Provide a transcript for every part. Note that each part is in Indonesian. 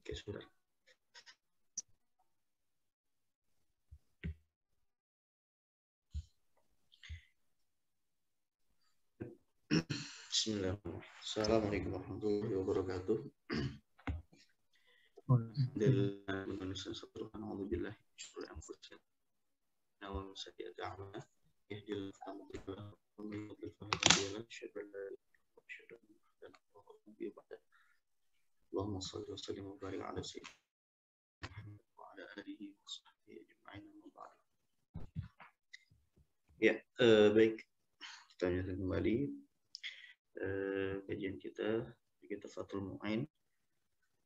Oke, sebentar. Bismillahirrahmanirrahim. Assalamualaikum warahmatullahi wabarakatuh. Allahumma shalli wa sallim wa barik ala sayyidina Muhammad wa ala alihi wa sahbihi ajma'in. Ya, baik. Kita lanjutkan kembali kajian kita Fathul Mu'in,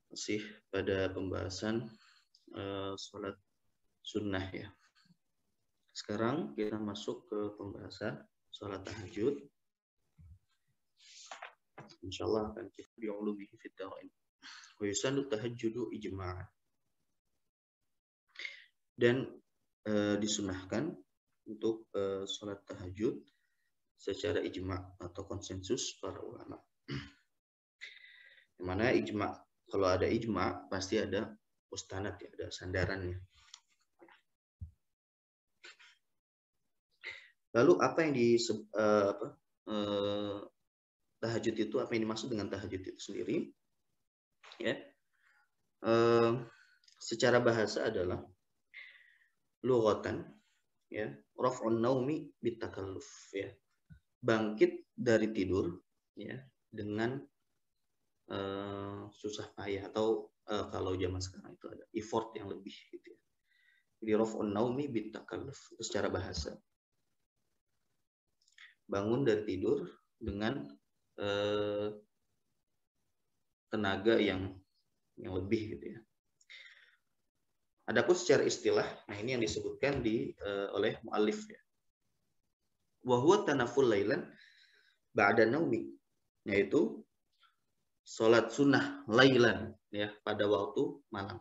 masih pada pembahasan sholat sunnah ya. Sekarang kita masuk ke pembahasan sholat tahajud. Insyaallah akan kita bi'ulumihi fid dharain. Wa yusannu tahajjudu ijma'an. Dan disunahkan untuk sholat tahajud secara ijma' atau konsensus para ulama. Yang mana ijma', kalau ada ijma' pasti ada mustanad ya, ada sandarannya. Lalu apa yang tahajud itu, apa yang dimaksud dengan tahajud itu sendiri? Ya, secara bahasa adalah lughatan, ya, raf'un naumi bitakalluf, ya, bangkit dari tidur, ya, dengan susah payah, atau kalau zaman sekarang itu ada effort yang lebih gitu ya. Jadi raf'un naumi bitakalluf itu secara bahasa. Bangun dari tidur dengan tenaga yang lebih gitu ya. Adapun secara istilah, nah ini yang disebutkan oleh muallif ya. Wa huwa tanaful lailan ba'da naumi, yaitu salat sunnah lailan ya, pada waktu malam.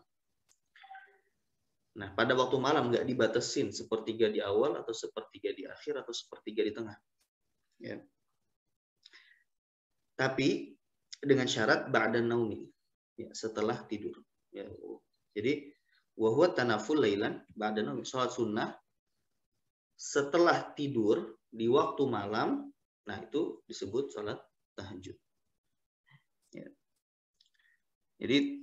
Nah, pada waktu malam nggak dibatasin sepertiga di awal atau sepertiga di akhir atau sepertiga di tengah. Ya. Tapi dengan syarat ba'da naumi, ya, setelah tidur. Ya. Jadi wa huwa tanaful lailan ba'da naumi, salat sunnah setelah tidur di waktu malam, nah itu disebut salat tahajud. Ya. Jadi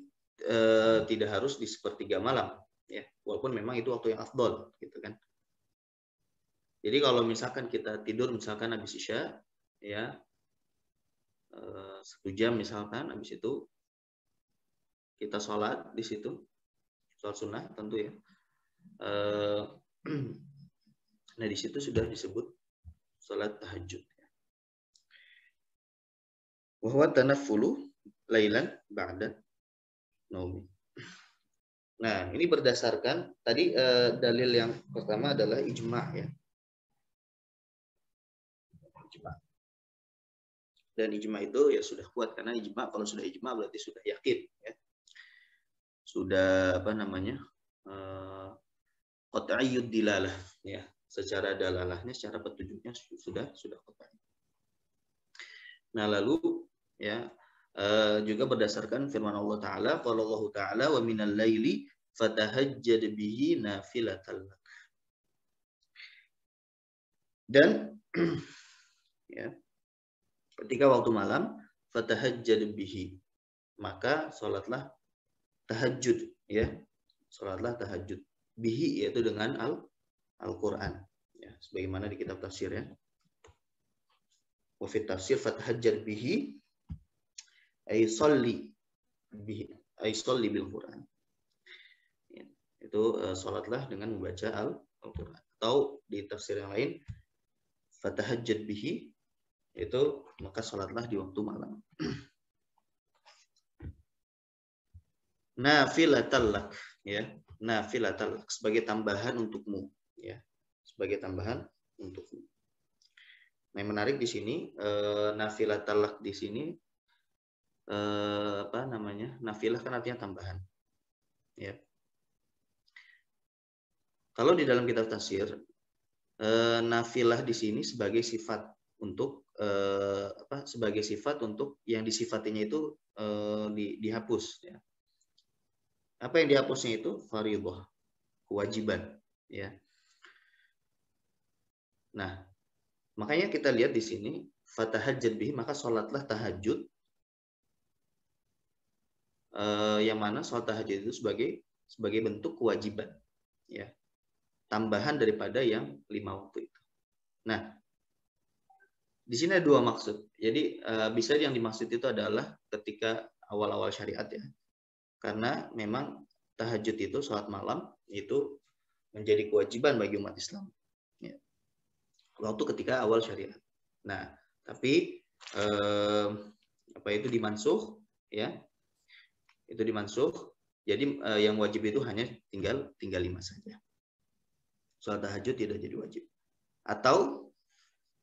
tidak harus di sepertiga malam, ya, walaupun memang itu waktu yang afdol, gitu kan. Jadi kalau misalkan kita tidur misalkan habis isya, ya, 1 jam misalkan, habis itu kita sholat di situ, sholat sunnah tentu ya. Nah di situ sudah disebut sholat tahajud. Wa huwa tanaffulu lailan ba'da naumi. Nah ini berdasarkan tadi dalil yang pertama adalah ijma' ya. Ijma'. Dan ijma' itu ya sudah kuat, karena ijma' kalau sudah ijma' berarti sudah yakin ya. Sudah qat'iyyud dilalah ya, secara dalalahnya, secara petunjuknya sudah qat'i. Nah, lalu ya juga berdasarkan firman Allah Ta'ala, qala Allah Ta'ala wa minal laili fatahajjad bihi nafilatan lak. Dan ya, ketika waktu malam, fatahajjad bihi, maka salatlah tahajud ya, salatlah tahajud bihi, yaitu dengan Al-Qur'an ya, sebagaimana di kitab tafsir ya. Wa fi tafsir fatahajjad bihi ay sholli bihi, ay sholli bil Qur'an. Ya, itu salatlah dengan membaca Al-Qur'an. Atau di tafsir yang lain fatahajjad bihi, itu maka salatlah di waktu malam. Nafilatal lak ya, nafilatal lak, sebagai tambahan untukmu ya, sebagai tambahan untukmu. Nah, yang menarik di sini nafilatal lak di sini nafilah kan artinya tambahan ya. Kalau di dalam kitab tafsir nafilah di sini sebagai sifat untuk sebagai sifat untuk yang disifatinya itu dihapus ya. Apa yang dihapusnya itu? Fardhah, kewajiban, ya. Nah, makanya kita lihat di sini fatahajjad bihi, maka sholatlah tahajud, yang mana sholat tahajud itu sebagai bentuk kewajiban, ya, tambahan daripada yang 5 waktu itu. Nah, di sini ada 2 maksud. Jadi bisa yang dimaksud itu adalah ketika awal-awal syariat, ya, karena memang tahajud itu, sholat malam itu menjadi kewajiban bagi umat Islam, ya, waktu ketika awal syariat. Nah, tapi apa itu dimansuh, ya, itu dimansuh. Jadi yang wajib itu hanya tinggal 5 saja. Sholat tahajud tidak jadi wajib. Atau,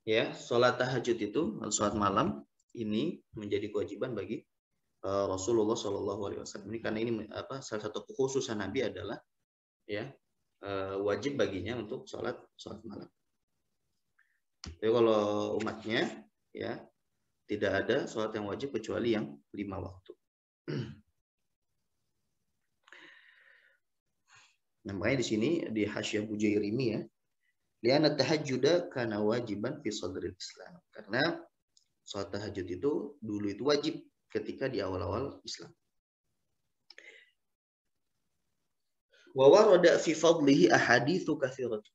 ya, sholat tahajud itu, sholat malam ini menjadi kewajiban bagi Rasulullah SAW. Ini karena ini salah satu kekhususan Nabi adalah, ya, wajib baginya untuk sholat malam. Jadi kalau umatnya, ya, tidak ada sholat yang wajib kecuali yang 5 waktu. Nah, makanya di sini di Hasyiah Bujairimi, ya, li'anna tahajjuda kana wajiban fi sadril Islam. Karena sholat tahajud itu dulu itu wajib ketika di awal-awal Islam. Wa warada fi fadlihi ahaditsu katsirat.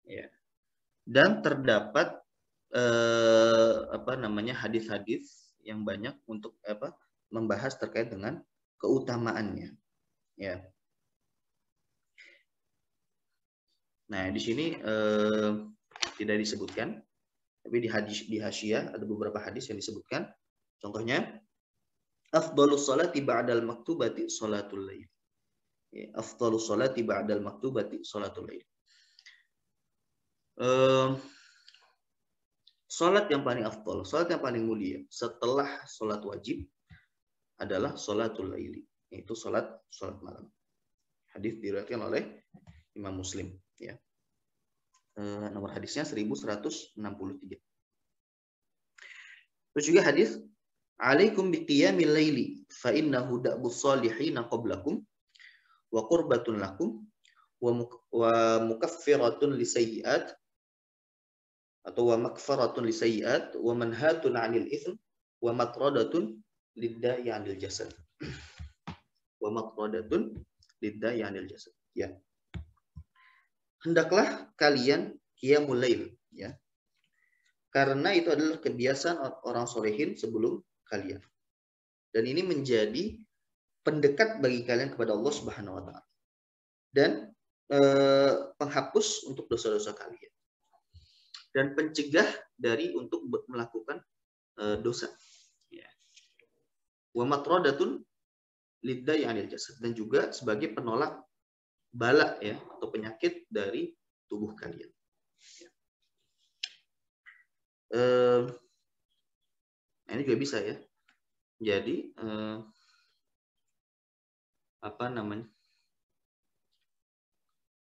Ya. Dan terdapat hadis-hadis yang banyak untuk membahas terkait dengan keutamaannya, ya. Nah, di sini tidak disebutkan, tapi di Hasyiah ada beberapa hadis yang disebutkan. Contohnya, afdhalus sholati ba'dal maktubati sholatul lail. Ya, afdhalus sholati ba'dal maktubati sholatul lail. Sholat yang paling afdal, sholat yang paling mulia setelah sholat wajib adalah sholatul laili, yaitu sholat malam. Hadis diriwayatkan oleh Imam Muslim, ya. Nomor hadisnya 1163. Terus juga hadis, alaikum biqiyamil laili fa innahu da'bus salihina qablakum wa qurbatun lakum wa mukaffiratun lisayyi'at, atau wa makfaratun lisayyi'at wa manhatun 'anil itsm wa matradatun lidda'i 'anil jasad. Wa matradatun lidda'i 'anil jasad. Ya. Hendaklah kalian qiyamul lail, ya. Karena itu adalah kebiasaan orang solehin sebelum kalian. Dan ini menjadi pendekat bagi kalian kepada Allah Subhanahu wa taala. Dan penghapus untuk dosa-dosa kalian. Dan pencegah dari untuk melakukan dosa. Ya. Wa matradatun lidda'i 'anil jasad, dan juga sebagai penolak bala, ya, atau penyakit dari tubuh kalian. Ya. Ini juga bisa, ya. Jadi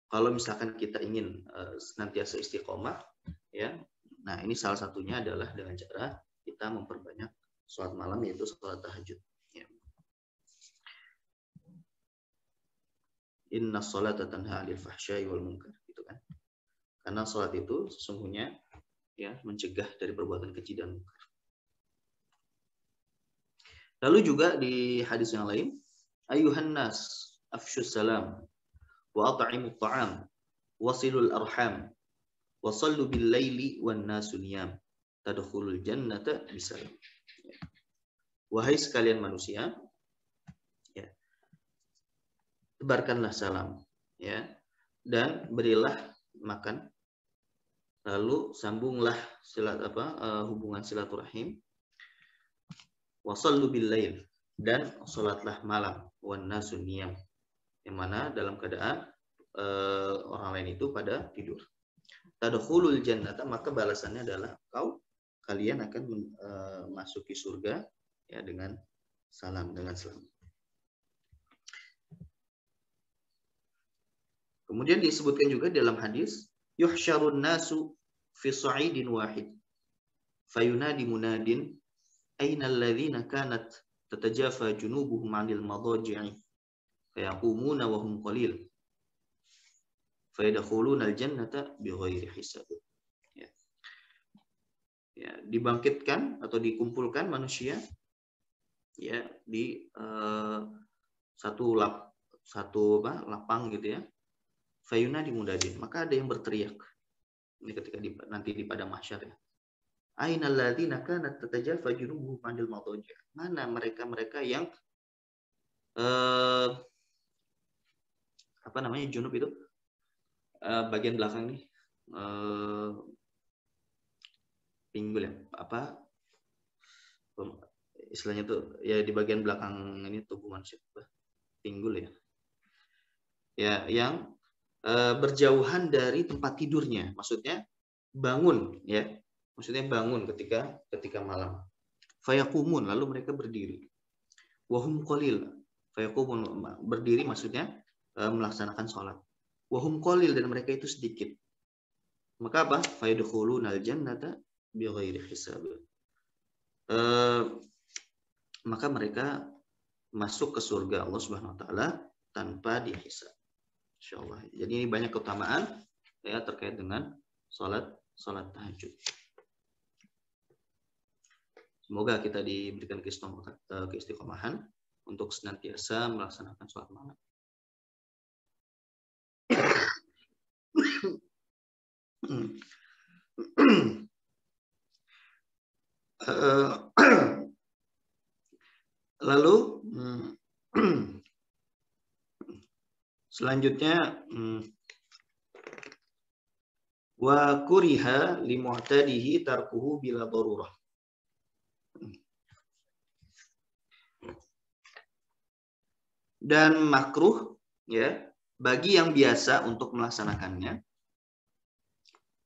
kalau misalkan kita ingin senantiasa istiqomah, ya, nah ini salah satunya adalah dengan cara kita memperbanyak sholat malam, yaitu sholat tahajud. Ya. Inna sholata tanha 'anil fahsya'i wal munkar, gitu kan. Karena sholat itu sesungguhnya, ya, mencegah dari perbuatan keji dan munkar. Lalu juga di hadis yang lain, ayuhan nas afshus salam wa at'imut ta'am wasilul arham wa sallu bil laili wan nasu niyam tadkhulul jannata bisalam. Wahai sekalian manusia, ya, tebarkanlah salam, ya, dan berilah makan, lalu sambunglah hubungan silaturahim, wasallu bil lail, dan salatlah malam, wan nasu niyam, yang mana dalam keadaan orang lain itu pada tidur. Tadkhulul jannata, maka balasannya adalah kalian akan masuki surga, ya, dengan salam, dengan selamat. Kemudian disebutkan juga dalam hadis, yuhsyarun nasu fi sa'idin wahid fayunadi munadin aina alladhina kanat tatajafa junubuhum 'anil madaji'i fayaqumuna wa hum qalil fayadkhuluna al-jannata bighairi hisab. Ya. Ya, dibangkitkan atau dikumpulkan manusia ya di satu lapang gitu ya. Fayuna dimudadin, maka ada yang berteriak. Ini ketika nanti di padang mahsyar ya. Ainal ladzina kanat tatajafa junubuhum 'anil madaji'. Mana mereka-mereka yang apa namanya junub itu? Bagian belakang nih. Pinggul ya, apa? Istilahnya tuh ya di bagian belakang ini tubuh manusia. Pinggul ya. Ya, yang berjauhan dari tempat tidurnya. Maksudnya bangun ya. Maksudnya bangun ketika malam. Fayaqumun, lalu mereka berdiri. Wahum qalil. Fayaqumun, berdiri maksudnya melaksanakan sholat. Wahum qalil, dan mereka itu sedikit. Maka apa? Fayadkhulunal jannata bighairi hisab. Maka mereka masuk ke surga Allah Subhanahu wa taala tanpa dihisab. Insyaallah. Jadi ini banyak keutamaan ya terkait dengan salat tahajud. Semoga kita diberikan keistiqomahan untuk senantiasa melaksanakan salat malam. Lalu selanjutnya wa kuriha li mu'tadihi tarkuhu bila darurah. Dan makruh ya bagi yang biasa untuk melaksanakannya.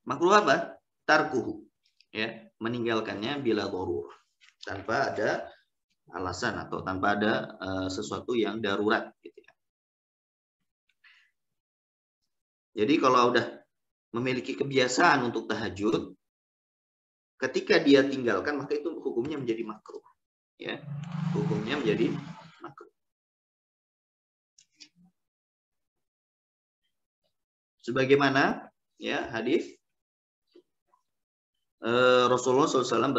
Makruh apa? Tarkuhu ya, meninggalkannya bila darurah, tanpa ada alasan atau tanpa ada sesuatu yang darurat gitu ya. Jadi kalau udah memiliki kebiasaan untuk tahajud, ketika dia tinggalkan maka itu hukumnya menjadi makruh ya. Hukumnya menjadi makruh. Sebagaimana ya hadis Rasulullah SAW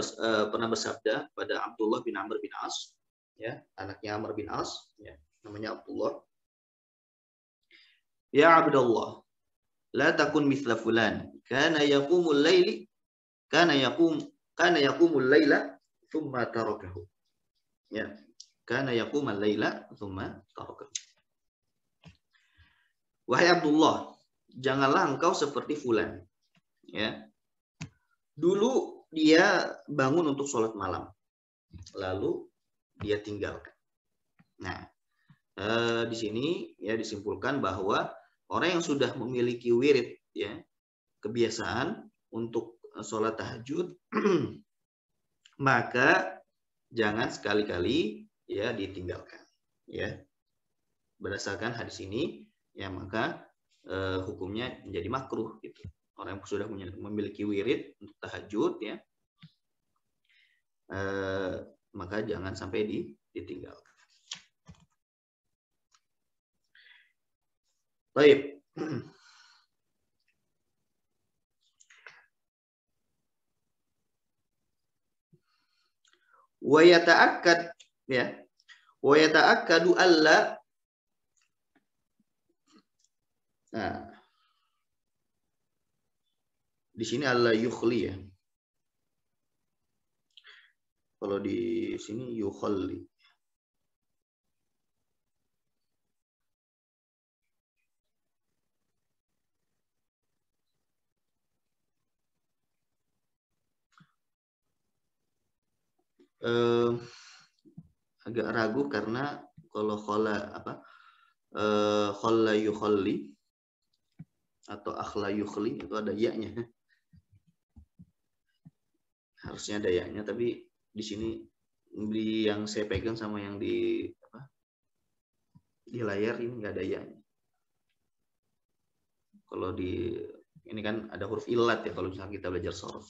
pernah bersabda pada Abdullah bin Amr bin As, ya, anaknya Amr bin As, ya, namanya Abdullah. Ya Abdullah, la takun mithla fulan, kana yaqumul laili, kana yaqumul laila, thumma tarakahu. Ya, kana yaqumul laila, thumma tarakahu. Wahai Abdullah, janganlah engkau seperti fulan, ya. Dulu dia bangun untuk sholat malam, lalu dia tinggalkan. Nah, di sini ya disimpulkan bahwa orang yang sudah memiliki wirid, ya, kebiasaan untuk sholat tahajud, maka jangan sekali-kali ya ditinggalkan. Ya, berdasarkan hadis ini, ya maka hukumnya menjadi makruh gitu. Orang yang sudah memiliki wirid untuk tahajud ya, maka jangan sampai ditinggalkan. Baik. Wa yata'akkad ya. Wa yata'akkadu alla. Nah, di sini alla yukhli ya. Kalau di sini yukhalli. Agak ragu karena kalau khala apa khalla yukhalli atau akhla yukhli itu ada ya-nya. Harusnya ada ya-nya, tapi di sini di yang saya pegang sama yang di layar ini nggak ada ya-nya. Kalau di ini kan ada huruf illat ya kalau misalnya kita belajar shorof.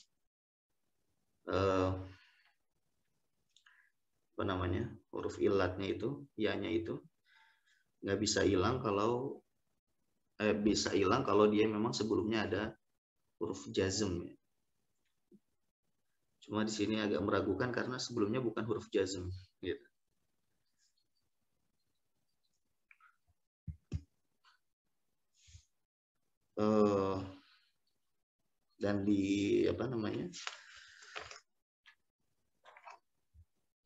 Apa namanya? Huruf illatnya itu, ya-nya itu nggak bisa hilang kalau bisa hilang kalau dia memang sebelumnya ada huruf jazm. Cuma di sini agak meragukan karena sebelumnya bukan huruf jazm. Gitu. Dan di apa namanya?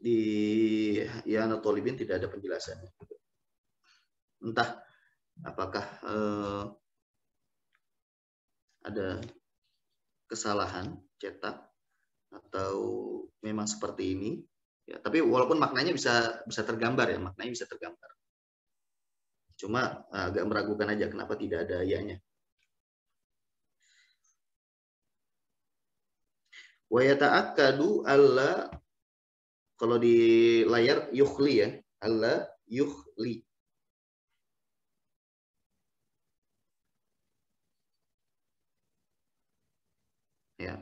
Di Iyanat Thalibin tidak ada penjelasannya. Entah apakah ada kesalahan cetak atau memang seperti ini ya, tapi walaupun maknanya bisa tergambar ya, maknanya bisa tergambar, cuma agak meragukan aja kenapa tidak ada ayahnya. Wa yata'akkadu alla, kalau di layar yukhli ya, alla yukhli. Ya.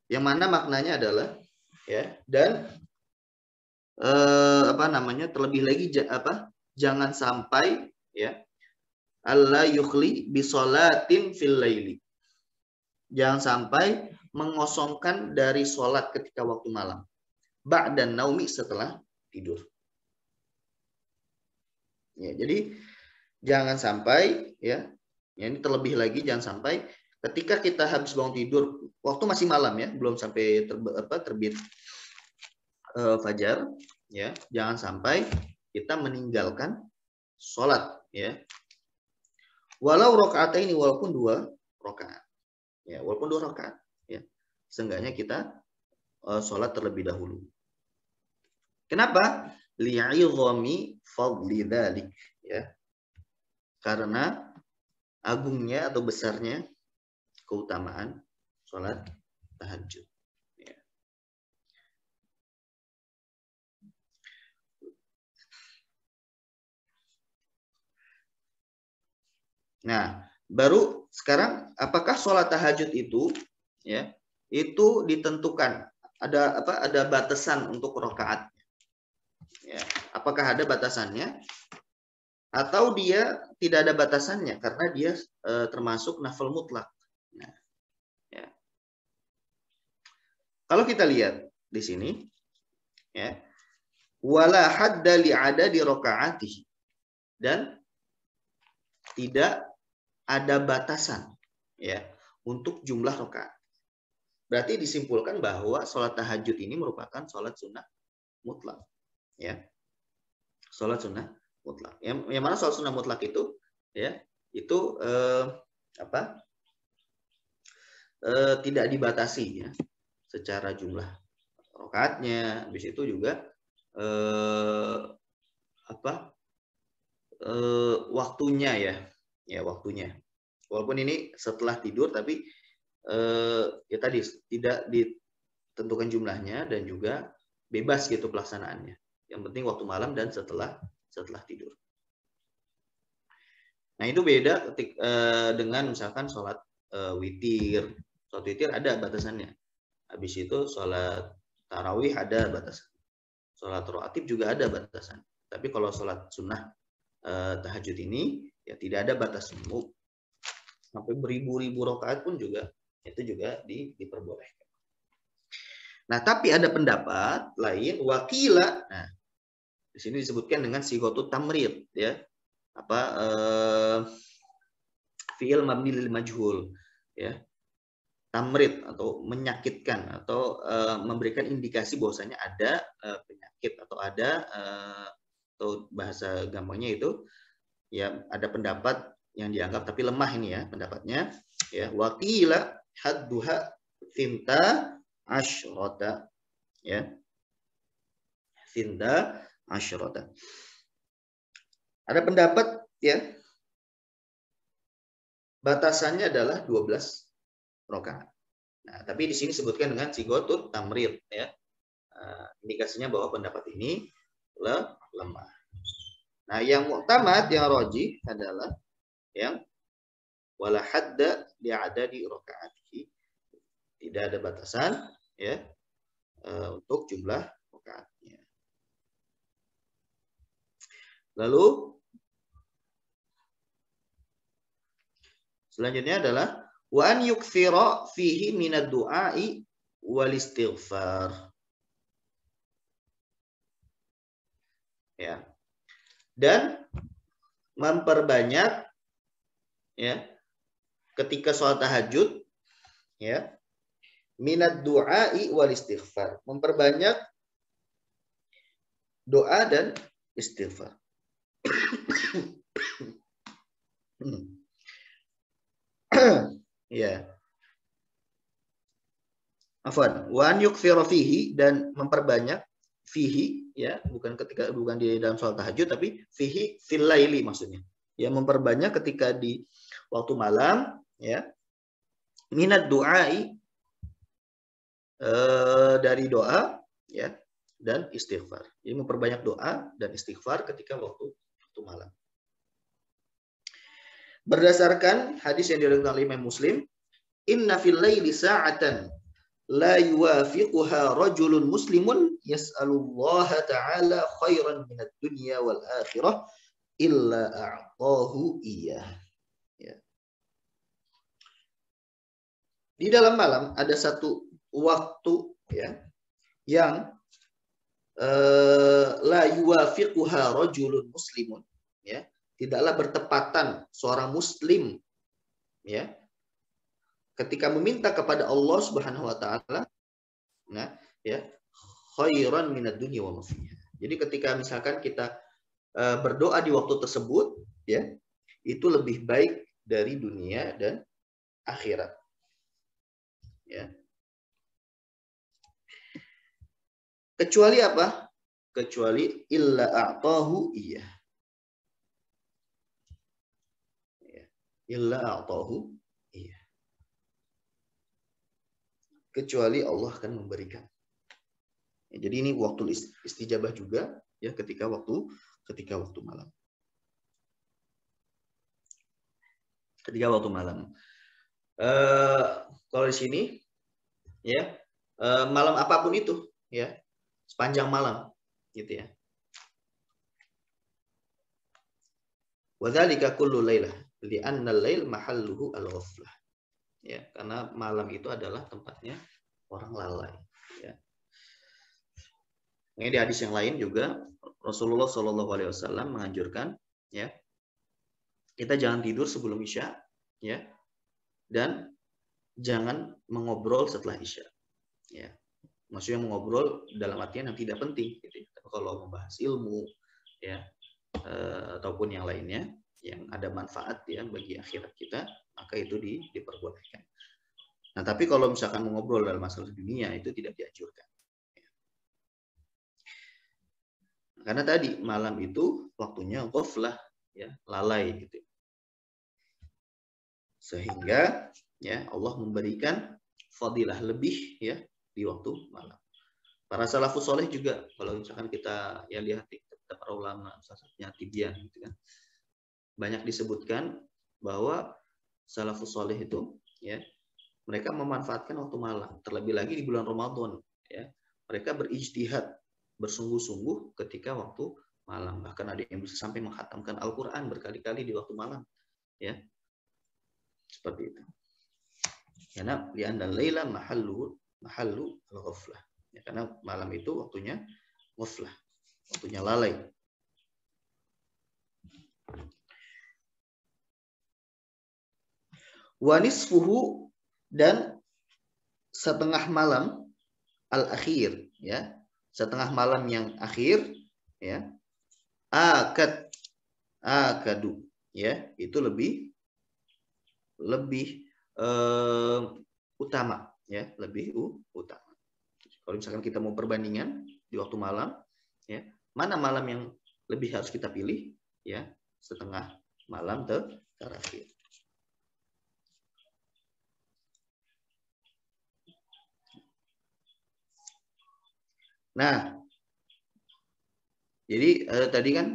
Yang mana maknanya adalah ya, dan apa namanya, terlebih lagi jangan sampai ya, alla yukhli bi sholatin fil laili. Jangan sampai mengosongkan dari sholat ketika waktu malam. Ba'dan naumi, setelah tidur. Ya, jadi jangan sampai ya, ini terlebih lagi jangan sampai ketika kita habis bangun tidur waktu masih malam ya, belum sampai terbit fajar ya, jangan sampai kita meninggalkan sholat ya. Walau rakaat ini, walaupun 2 rakaat. Ya, walaupun 2 rakaat ya. Seenggaknya kita sholat terlebih dahulu. Kenapa? Li'idhami fadli dzalik ya. Karena agungnya atau besarnya keutamaan sholat tahajud. Ya. Nah, baru sekarang apakah sholat tahajud itu ya, itu ditentukan ada batasan untuk rakaat ya, apakah ada batasannya atau dia tidak ada batasannya karena dia termasuk nafil mutlak. Nah, ya. Kalau kita lihat di sini ya, wala hadda li adadi rakaatihi, dan tidak ada batasan ya untuk jumlah rakaat. Berarti disimpulkan bahwa sholat tahajud ini merupakan sholat sunnah mutlak ya. Sholat sunnah mutlak. Yang mana sholat sunnah mutlak itu ya, itu tidak dibatasi ya secara jumlah rakaatnya. Habis itu juga waktunya ya waktunya. Walaupun ini setelah tidur, tapi ya tadi tidak ditentukan jumlahnya dan juga bebas gitu pelaksanaannya. Yang penting waktu malam dan setelah tidur. Nah, itu beda dengan misalkan sholat witir. Sholat witir ada batasannya. Habis itu sholat tarawih ada batasan. Sholat rawatib juga ada batasan. Tapi kalau sholat sunnah tahajud ini ya tidak ada batas. Sampai beribu-ribu rakaat pun juga itu juga diperbolehkan. Nah, tapi ada pendapat lain, wakila. Nah, di sini disebutkan dengan sigotut tamrid ya. Fi'il mabni lil majhul ya. Tamrid atau menyakitkan atau memberikan indikasi bahwasanya ada penyakit atau ada atau bahasa gampangnya itu ya, ada pendapat yang dianggap tapi lemah ini ya pendapatnya ya. Wakila hadduha finta asyrota ya, finta asyrota. Ada pendapat ya batasannya adalah 12 rakaat. Nah, tapi di sini disebutkan dengan sigotut tamrid ya. Indikasinya bahwa pendapat ini lemah. Nah, yang mu'tamad, yang rajih adalah yang wala hadda li adadi rakaatihi. Tidak ada batasan ya untuk jumlah rakaatnya. Lalu selanjutnya adalah wa an yukthira fihi minad du'ai wal istighfar. Ya. Dan memperbanyak ya ketika sholat tahajud ya minad du'ai wal istighfar, memperbanyak doa dan istighfar. Ya. Afwan, wa an yukthira fihi, dan memperbanyak fihi ya, bukan di dalam sholat tahajud, tapi fihi fil laili maksudnya. Ya, memperbanyak ketika di waktu malam ya. Minad du'ai dari doa ya dan istighfar. Jadi memperbanyak doa dan istighfar ketika waktu malam. Berdasarkan hadis yang diriwayatkan oleh Imam Muslim, inna fil laili sa'atan la yuwafiquha rajulun muslimun yas'alullaha ta'ala khairan minad dunya wal akhirah illa a'tahu iyyah. Ya. Di dalam malam ada satu waktu ya yang la yuwafiquha rajulun muslimun ya, tidaklah bertepatan seorang muslim ya ketika meminta kepada Allah Subhanahu wa taala nah ya khairan minad dunya wa ma fiha. Jadi ketika misalkan kita berdoa di waktu tersebut ya, itu lebih baik dari dunia dan akhirat. Ya. Kecuali apa? Kecuali illa a'tahu iyyah. Ya. Illa a'tahu iyyah. Kecuali Allah akan memberikan. Ya, jadi ini waktu istijabah juga ya ketika waktu malam. Ketika waktu malam. Kalau di sini ya malam apapun itu ya, sepanjang malam gitu ya. Wa dzalika kullu lailah li'anna al-lail mahalluhu al-ghaflah. Ya, karena malam itu adalah tempatnya orang lalai ya. Ini di hadis yang lain juga Rasulullah Shallallahu alaihi wasallam menganjurkan ya, kita jangan tidur sebelum Isya ya, dan jangan mengobrol setelah Isya. Ya. Maksudnya mengobrol dalam artian yang tidak penting gitu. Kalau membahas ilmu ya ataupun yang lainnya yang ada manfaat ya bagi akhirat kita, maka itu diperbolehkan. Nah, tapi kalau misalkan mengobrol dalam masalah dunia itu tidak dianjurkan. Karena tadi malam itu waktunya ghaflah ya, lalai gitu. Sehingga ya Allah memberikan fadilah lebih ya di waktu malam. Para salafus soleh juga kalau misalkan kita ya lihat para ulama, salah satunya Tibyan gitu kan, banyak disebutkan bahwa salafus soleh itu ya mereka memanfaatkan waktu malam, terlebih lagi di bulan Ramadan ya, mereka berijtihad bersungguh-sungguh ketika waktu malam, bahkan ada yang bisa sampai menghatamkan Al-Quran berkali-kali di waktu malam ya, seperti itu. Karena li'anna al-laila mahallu al-ghaflah ya, karena malam itu waktunya ghaflah, waktunya lalai. Wa nisfuhu, dan setengah malam al-akhir ya, setengah malam yang akhir ya, akadu ya, itu lebih utama ya, lebih utama. Kalau misalkan kita mau perbandingan di waktu malam ya, mana malam yang lebih harus kita pilih ya, setengah malam terakhir. Nah, jadi tadi kan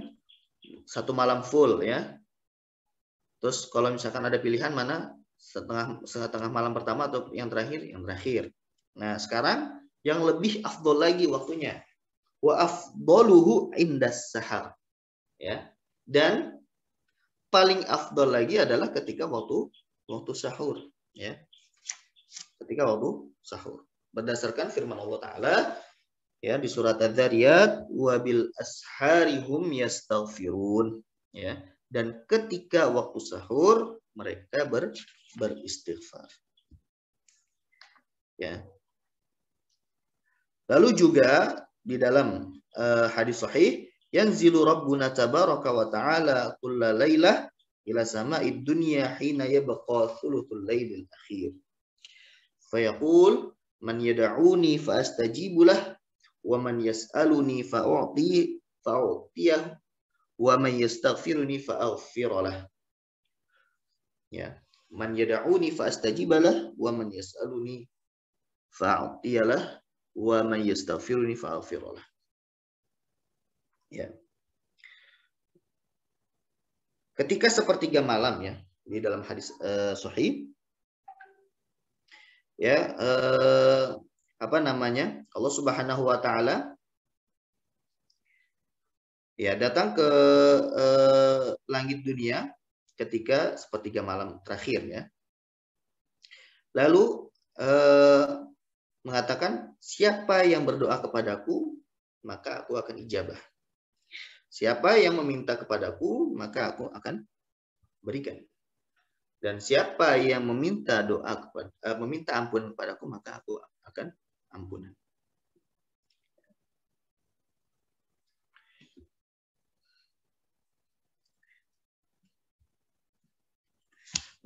satu malam full ya. Terus kalau misalkan ada pilihan mana setengah malam pertama atau yang terakhir? Yang terakhir. Nah, sekarang yang lebih afdol lagi waktunya. Wa afdoluhu indas sahar. ya. Dan paling afdol lagi adalah ketika waktu sahur, ya. Ketika waktu sahur. Berdasarkan firman Allah Ta'ala ya di surat Adz-Dzariyat, wabil asharihum yastaghfirun, ya. Dan ketika waktu sahur mereka beristighfar. Ya. Lalu juga di dalam hadis sahih, yanzilu rabbuna tabaraka wa ta'ala kulla lailah ila sama'id dunya hina yabqa thuluthul lailil akhir. Fayaqul man yad'uni fa astajibu lah wa man yas'aluni fa u'tiyah wa man yastaghfiruni fa aghfir lah. Ya, man yad'uni fa astajibalah wa man yas'aluni fa u'tiyalah wa man yastaghfiruni fa aghfir lah. Ya. Ketika sepertiga malam ya di dalam hadis sahih ya apa namanya, Allah Subhanahu wa taala ya datang ke langit dunia ketika sepertiga malam terakhir ya. Lalu mengatakan, siapa yang berdoa kepadaku maka aku akan ijabah. Siapa yang meminta kepadaku maka aku akan berikan. Dan siapa yang meminta meminta ampun kepadaku maka aku akan ampunan.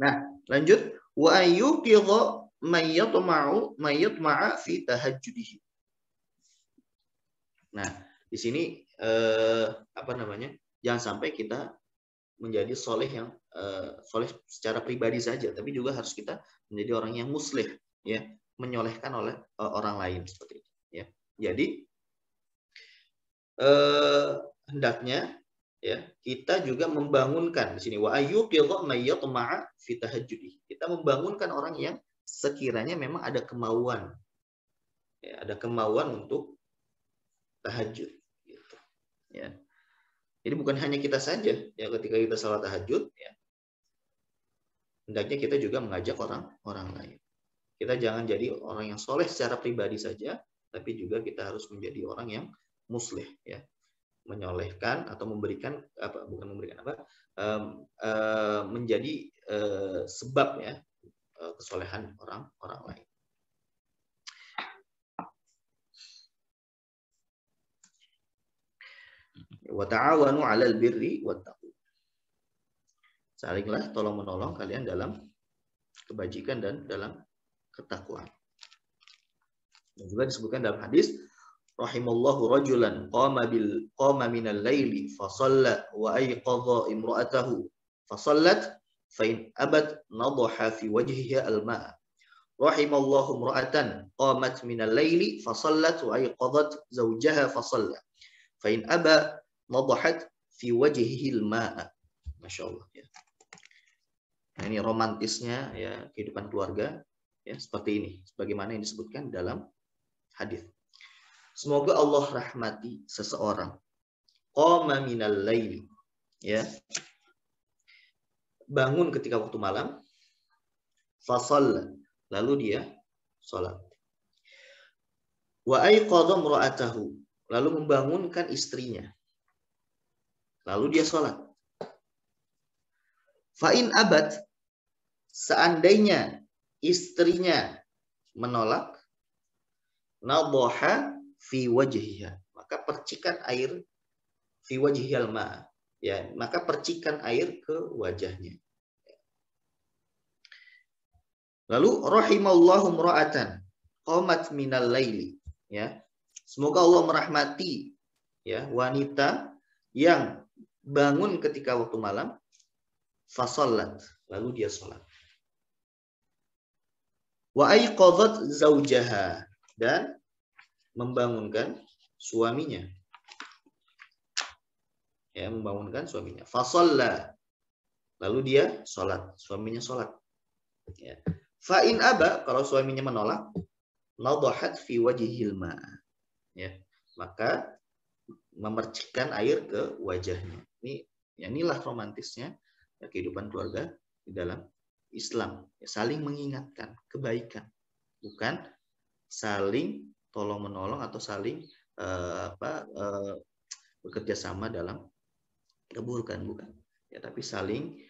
Nah, lanjut, wa ayyuqidha may yatma'a fi tahajjudihi. Nah, di sini apa namanya? Jangan sampai kita menjadi soleh yang soleh secara pribadi saja, tapi juga harus kita menjadi orang yang muslih, ya, menyolehkan oleh orang lain seperti itu, ya. Jadi hendaknya ya kita juga membangunkan di sini wa ayyuqidha may yatma'a fi tahajjudi. Kita membangunkan orang yang sekiranya memang ada kemauan, ya, ada kemauan untuk tahajud, gitu, ya. Jadi bukan hanya kita saja ya ketika kita salat tahajud ya, hendaknya kita juga mengajak orang lain. Kita jangan jadi orang yang soleh secara pribadi saja, tapi juga kita harus menjadi orang yang muslih, ya, menyolehkan atau memberikan apa, bukan memberikan apa, menjadi sebab ya kesolehan orang lain. Wa ta'awanu 'alal birri wat taqwa. Salinglah tolong menolong kalian dalam kebajikan dan dalam ketakwaan. Dan juga disebutkan dalam hadis, rahimallahu rajulan qama minal laili fa shalla wa ayqadha imra'atahu fa shallat fa in abat nadha fi wajhiha al-ma'. Rahimallahu imra'atan qamat minal laili fa shallat wa ayqadhat zawjaha fa shalla fa in aba nadhat fi wajhihi al-ma'. Masyaallah ya. Nah, ini romantisnya ya kehidupan keluarga ya seperti ini, sebagaimana yang disebutkan dalam hadis. Semoga Allah rahmati seseorang. Qama minal laili, ya. Bangun ketika waktu malam. Fa shalla, lalu dia salat. Wa ayqadha imra'atahu, lalu membangunkan istrinya. Lalu dia salat. Fa in abad, seandainya istrinya menolak, nadhaha fi wajhiha, maka percikan air fi wajhihal ma, ya, maka percikan air ke wajahnya. Lalu rahimallahu imra'atan qamat minal laili, ya. Semoga Allah merahmati ya wanita yang bangun ketika waktu malam, fa shallat, lalu dia salat. Wa ayqadhat zaujaha, dan membangunkan suaminya. Ya, membangunkan suaminya. Fa shalla, lalu dia salat, suaminya salat. Ya. Fa in aba, kalau suaminya menolak, nadhahat fi wajhihil ma. Ya, maka memercikkan air ke wajahnya. Inilah romantisnya kehidupan keluarga di dalam Islam. Saling mengingatkan kebaikan, bukan saling tolong menolong atau saling bekerja sama dalam keburukan, bukan. Ya, tapi saling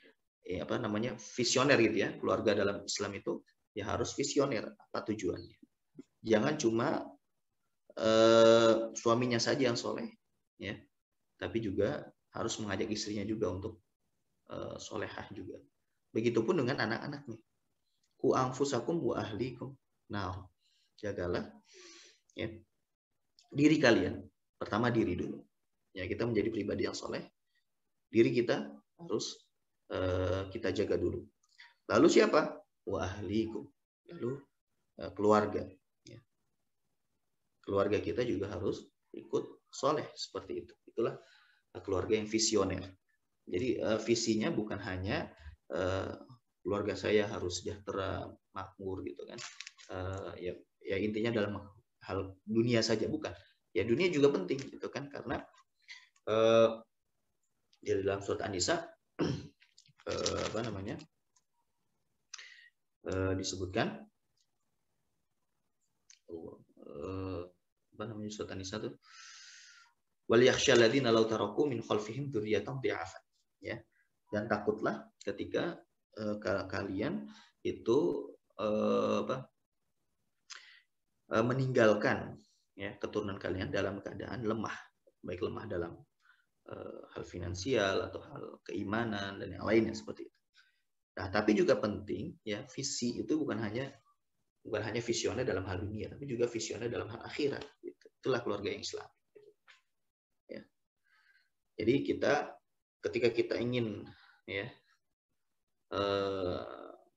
visioner gitu ya. Keluarga dalam Islam itu ya harus visioner. Apa tujuannya? Jangan cuma suaminya saja yang soleh, ya, tapi juga harus mengajak istrinya juga untuk solehah juga. Begitupun dengan anak-anaknya. Ku anfusakum wa ahlikum. Nah, jagalah ya diri kalian. Pertama diri dulu. Ya, kita menjadi pribadi yang soleh. Diri kita harus kita jaga dulu. Lalu siapa? Wa ahlikum. Lalu keluarga. Ya. Keluarga kita juga harus ikut soleh seperti itu. Itulah keluarga yang visioner. Jadi visinya bukan hanya keluarga saya harus sejahtera, makmur gitu kan. Ya intinya dalam hal dunia saja, bukan. Ya dunia juga penting gitu kan, karena di dalam surat An-Nisa disebutkan surat An-Nisa itu wal yakhshal ladzina law taraku min khalfihim dzurriyyatan dhi'afan, ya. Dan takutlah ketika kalian itu meninggalkan ya keturunan kalian dalam keadaan lemah, baik lemah dalam hal finansial atau hal keimanan dan yang lainnya seperti itu. Nah, tapi juga penting ya, visi itu bukan hanya visioner dalam hal dunia, tapi juga visioner dalam hal akhirat. Gitu. Itulah keluarga yang Islam. Ya. Jadi ketika kita ingin ya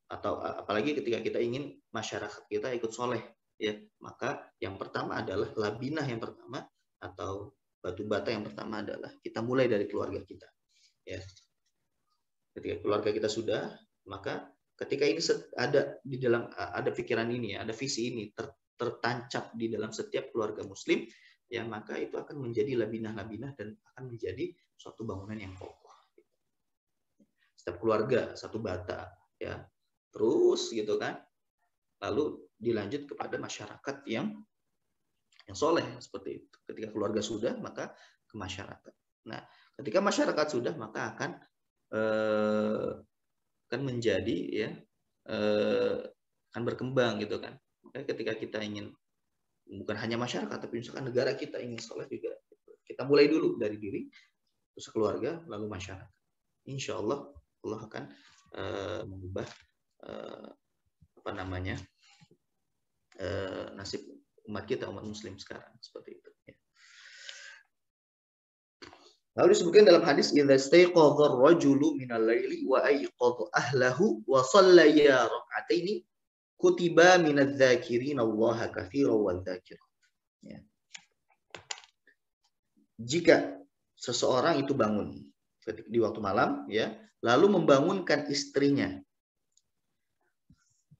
atau apalagi ketika kita ingin masyarakat kita ikut soleh, ya, maka yang pertama adalah labinah yang pertama atau batu bata yang pertama adalah kita mulai dari keluarga kita. Ya. Ketika keluarga kita sudah, maka ketika ini ada di dalam ada pikiran ini, ada visi ini tertancap di dalam setiap keluarga Muslim, ya, maka itu akan menjadi labinah-labinah dan akan menjadi suatu bangunan yang kokoh. Setiap keluarga satu bata, ya, terus gitu kan. Lalu dilanjut kepada masyarakat yang soleh seperti itu. Ketika keluarga sudah, maka ke masyarakat. Nah, ketika masyarakat sudah, maka akan menjadi ya akan berkembang gitu kan. Makanya ketika kita ingin bukan hanya masyarakat, tapi misalkan negara kita ingin soleh juga, kita mulai dulu dari diri, terus keluarga, lalu masyarakat. Insya Allah Allah akan mengubah nasib umat kita, umat Muslim sekarang seperti itu. Ya. Lalu disebutkan dalam hadis idza staiqadha ar-rajulu minal laili wa ayqadha ahlahu wa shallaya rak'ataini kutiba minadz dzakirin Allah katsiran wadz-dzakirat. Ya. Jika seseorang itu bangun di waktu malam, ya, lalu membangunkan istrinya,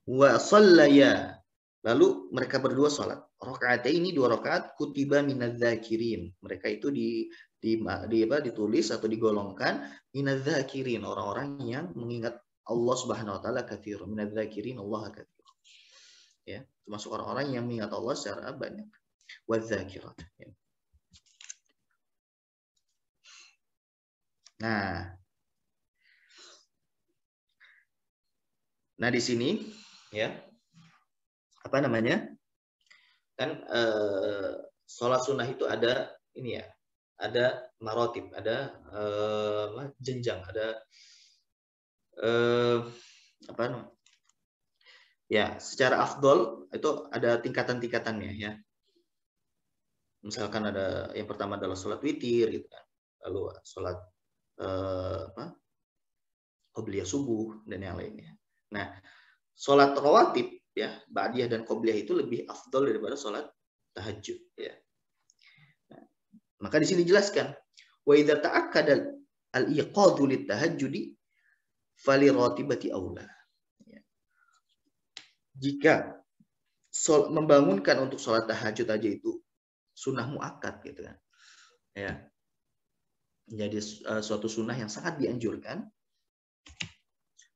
wa shallaya, lalu mereka berdua sholat. Rakaataini, 2 rakaat, kutiba minadz dzakirin. Mereka itu ditulis atau digolongkan minadz dzakirin, orang-orang yang mengingat Allah Subhanahu wa taala katsiran. Minadz dzakirin Allah katsiran. Ya, termasuk orang-orang yang mengingat Allah secara banyak. Wadz-dzakirat. Ya. Nah di sini ya kan sholat sunnah itu ada ini ya, ada marotib, ada jenjang, ada ya secara afdol itu ada tingkatan-tingkatannya ya. Misalkan ada yang pertama adalah sholat witir gitu kan, lalu sholat qobliyah subuh dan yang lainnya. Nah, sholat rawatib ya, ba'diyah dan qobliyah itu lebih afdol daripada sholat tahajud ya. Nah, maka di sini dijelaskan wa idza ta'akkada al-iqadhu lit-tahajjudi faliratibati aula. Ya. Jika membangunkan untuk sholat tahajud aja itu sunnah muakkad gitu kan. ya, menjadi suatu sunnah yang sangat dianjurkan,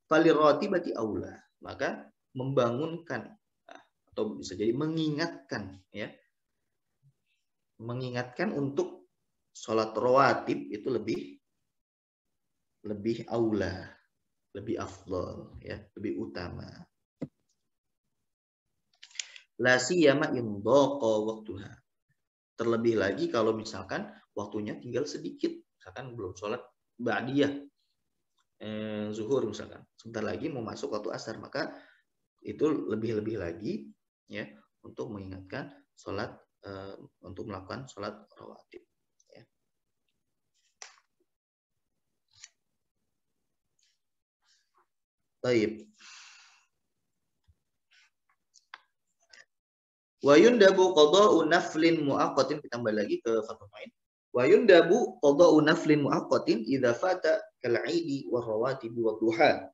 falirratibati aula, maka membangunkan atau bisa jadi mengingatkan, ya, mengingatkan untuk sholat rawatib itu lebih aula, lebih afdal, ya, lebih utama. La siyama in dhaqa waqtuha. Terlebih lagi kalau misalkan waktunya tinggal sedikit, misalkan belum sholat ba'diyah, zuhur misalkan, sebentar lagi mau masuk waktu asar, maka itu lebih-lebih lagi, ya, untuk mengingatkan sholat, untuk melakukan sholat rawatib. Ya. Baik. Wa yundabu qada'u naflin muaqqatin, kita kembali lagi ke Fathul Main. Wa yundabu qada'u naflin muaqqatin idza fata kal 'idi war rawatib wa duha.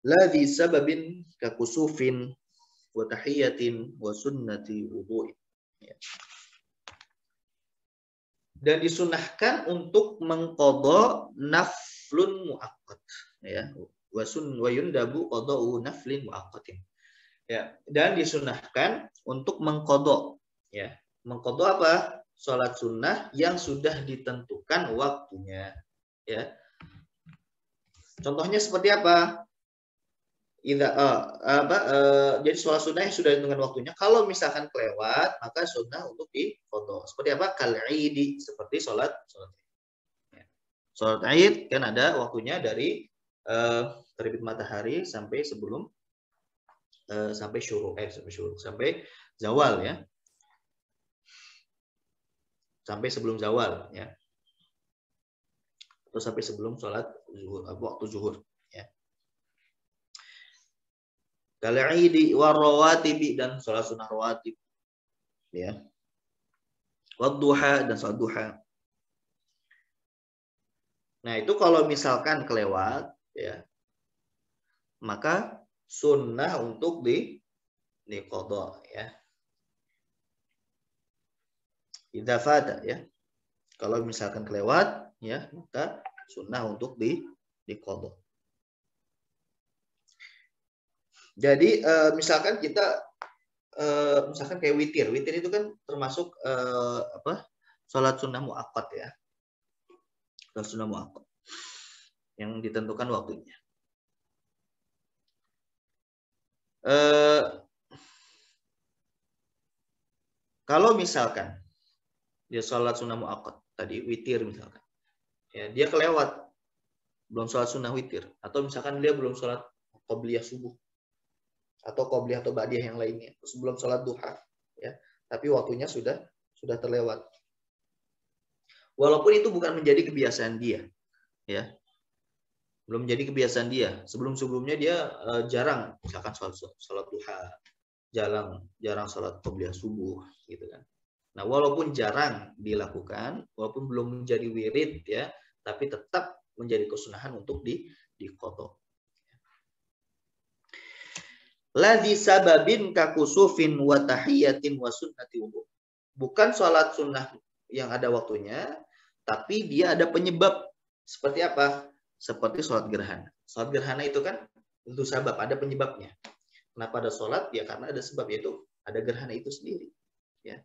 La dhi sababin ka kusufin wa tahiyatin wa sunnati wudu'in. Ya. Dan disunahkan untuk mengqadha naflun muaqqat, ya. Wa yundabu qada'u naflin muaqqatin. Ya, dan disunahkan untuk mengqadha, ya. Mengqadha apa? Salat sunnah yang sudah ditentukan waktunya, ya. Contohnya seperti apa? Jadi sholat sunnah yang sudah ditentukan waktunya, kalau misalkan kelewat, maka sunnah untuk diqadha. Seperti apa? Kal-'idi, seperti sholat ya. Sholat Id kan ada waktunya dari terbit matahari sampai sebelum sampai zawal, ya. Sampai sebelum zawal, ya. Atau sampai sebelum sholat zuhur, waktu zuhur, ya. Kal-'idi war rawatibi, dan sholat sunnah rawatib, ya. Wad duha, dan sholat duha. Nah, itu kalau misalkan kelewat, ya, maka sunnah untuk diqadha, ya. Idza fata, ya. Kalau misalkan kelewat, ya, maka sunnah untuk diqadha. Jadi misalkan kita misalkan kayak witir. Witir itu kan termasuk salat sunnah muaqqat, ya. Salat sunnah muaqqat yang ditentukan waktunya. Kalau misalkan dia sholat sunnah muaqqat tadi, witir misalkan, ya, dia kelewat belum sholat sunnah witir, atau misalkan dia belum sholat qobliyah subuh atau qobliyah atau ba'diyah yang lainnya, sebelum sholat duha, ya, tapi waktunya sudah terlewat, walaupun itu bukan menjadi kebiasaan dia, ya, belum menjadi kebiasaan dia, sebelumnya dia jarang misalkan sholat duha, jarang sholat qobliyah subuh, gitu kan. Nah, walaupun jarang dilakukan, walaupun belum menjadi wirid, ya, tapi tetap menjadi kesunahan untuk diqadha. Ladzi sababin ka kusufin wa tahiyatin wa sunnati wudu. Bukan sholat sunnah yang ada waktunya, tapi dia ada penyebab. Seperti apa? Seperti sholat gerhana. Sholat gerhana itu kan itu sabab, ada penyebabnya. Kenapa ada sholat? Ya karena ada sebab, yaitu ada gerhana itu sendiri, ya.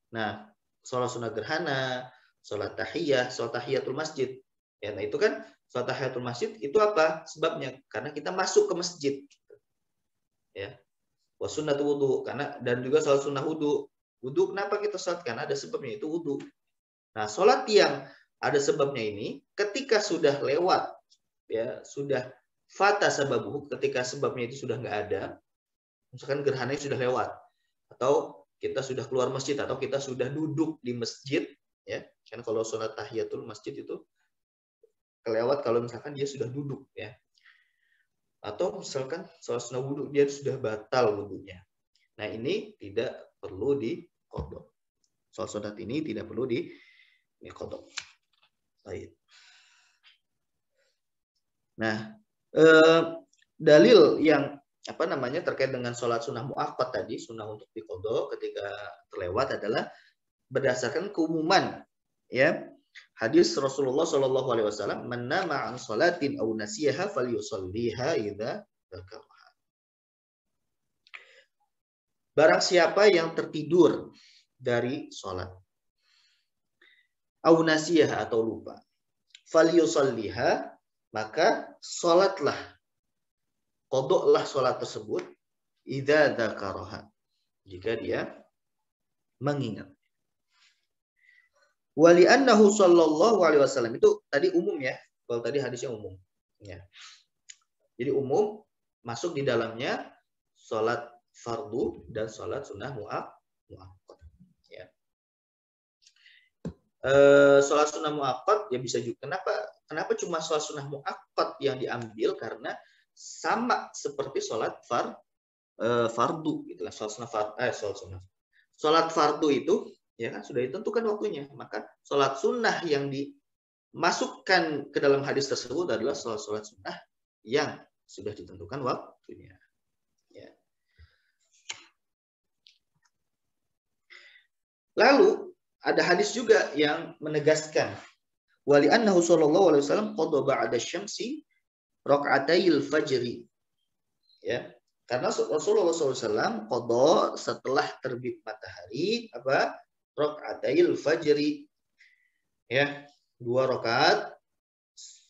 Nah, sholat sunnah gerhana, sholat tahiyatul masjid, ya, nah itu kan sholat tahiyatul masjid itu apa sebabnya? Karena kita masuk ke masjid, ya. Wa sunnatu wudu, karena, dan juga sholat sunnah wudu. Wudu kenapa kita sholat? Karena ada sebabnya, itu wudu. Nah, sholat yang ada sebabnya ini, ketika sudah lewat, ya, sudah fata sababuhu, ketika sebabnya itu sudah nggak ada, misalkan gerhananya sudah lewat, atau kita sudah keluar masjid, atau kita sudah duduk di masjid, ya, kan kalau sholat tahiyatul masjid itu kelewat kalau misalkan dia sudah duduk, ya, atau misalkan sholat sunnah wudhu dia sudah batal wudhunya. Nah, ini tidak perlu diqadha. Sholat ini tidak perlu diqadha. Baik. Nah, dalil yang terkait dengan sholat sunnah muaqqat tadi, sunnah untuk diqadha ketika terlewat, adalah berdasarkan keumuman Ya. Hadis Rasulullah Shallallahu alaihi wasallam, "Man nama an salatin aw nasiyaha falyusalliha idza dzakaraha." Barang siapa yang tertidur dari salat, aw nasiyaha atau lupa, falyusalliha, maka salatlah, qodoklah salat tersebut, idza dzakaraha, jika dia mengingat. Wali annahu sallallahu alaihi wasallam, itu tadi umum ya. Kalau tadi hadisnya umum. Ya. Jadi umum masuk di dalamnya salat fardu dan salat sunnah muakkad. Ya. Salat sunnah muakkad ya bisa juga. Kenapa cuma salat sunnah muakkad yang diambil? Karena sama seperti salat fardu, itulah salat sunnah. Salat fardu itu ya kan sudah ditentukan waktunya, maka sholat sunnah yang dimasukkan ke dalam hadis tersebut adalah sholat sunnah yang sudah ditentukan waktunya. Ya. Lalu ada hadis juga yang menegaskan, wali annahu sallallahu alaihi wasallam qada ba'da syamsi raka'atayil fajri. Ya, karena Rasulullah SAW qada setelah terbit matahari apa? Raka'atayil fajri, ya, 2 rakaat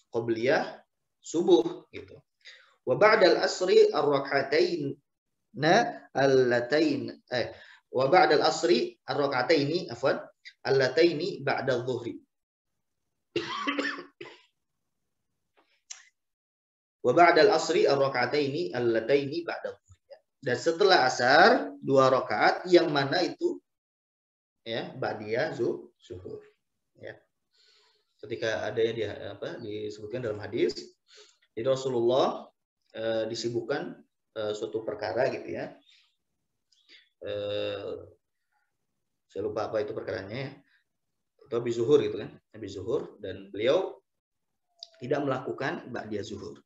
qabliyah subuh gitu. Wa ba'dal asri ar-rak'atain allatayn wa ba'dal asri ar-rak'ataini allataini ba'da dhuhri. Wa ba'dal asri ar-rak'ataini allataini ba'da dhuhri. Dan setelah asar 2 rakaat yang mana itu ya ba'diyah zuhur. Ya. Ketika ada yang disebutkan dalam hadis, jadi Rasulullah disibukkan suatu perkara gitu ya. Saya lupa apa itu perkaranya ya. Itu habis zuhur gitu kan, habis zuhur, dan beliau tidak melakukan ba'diyah zuhur.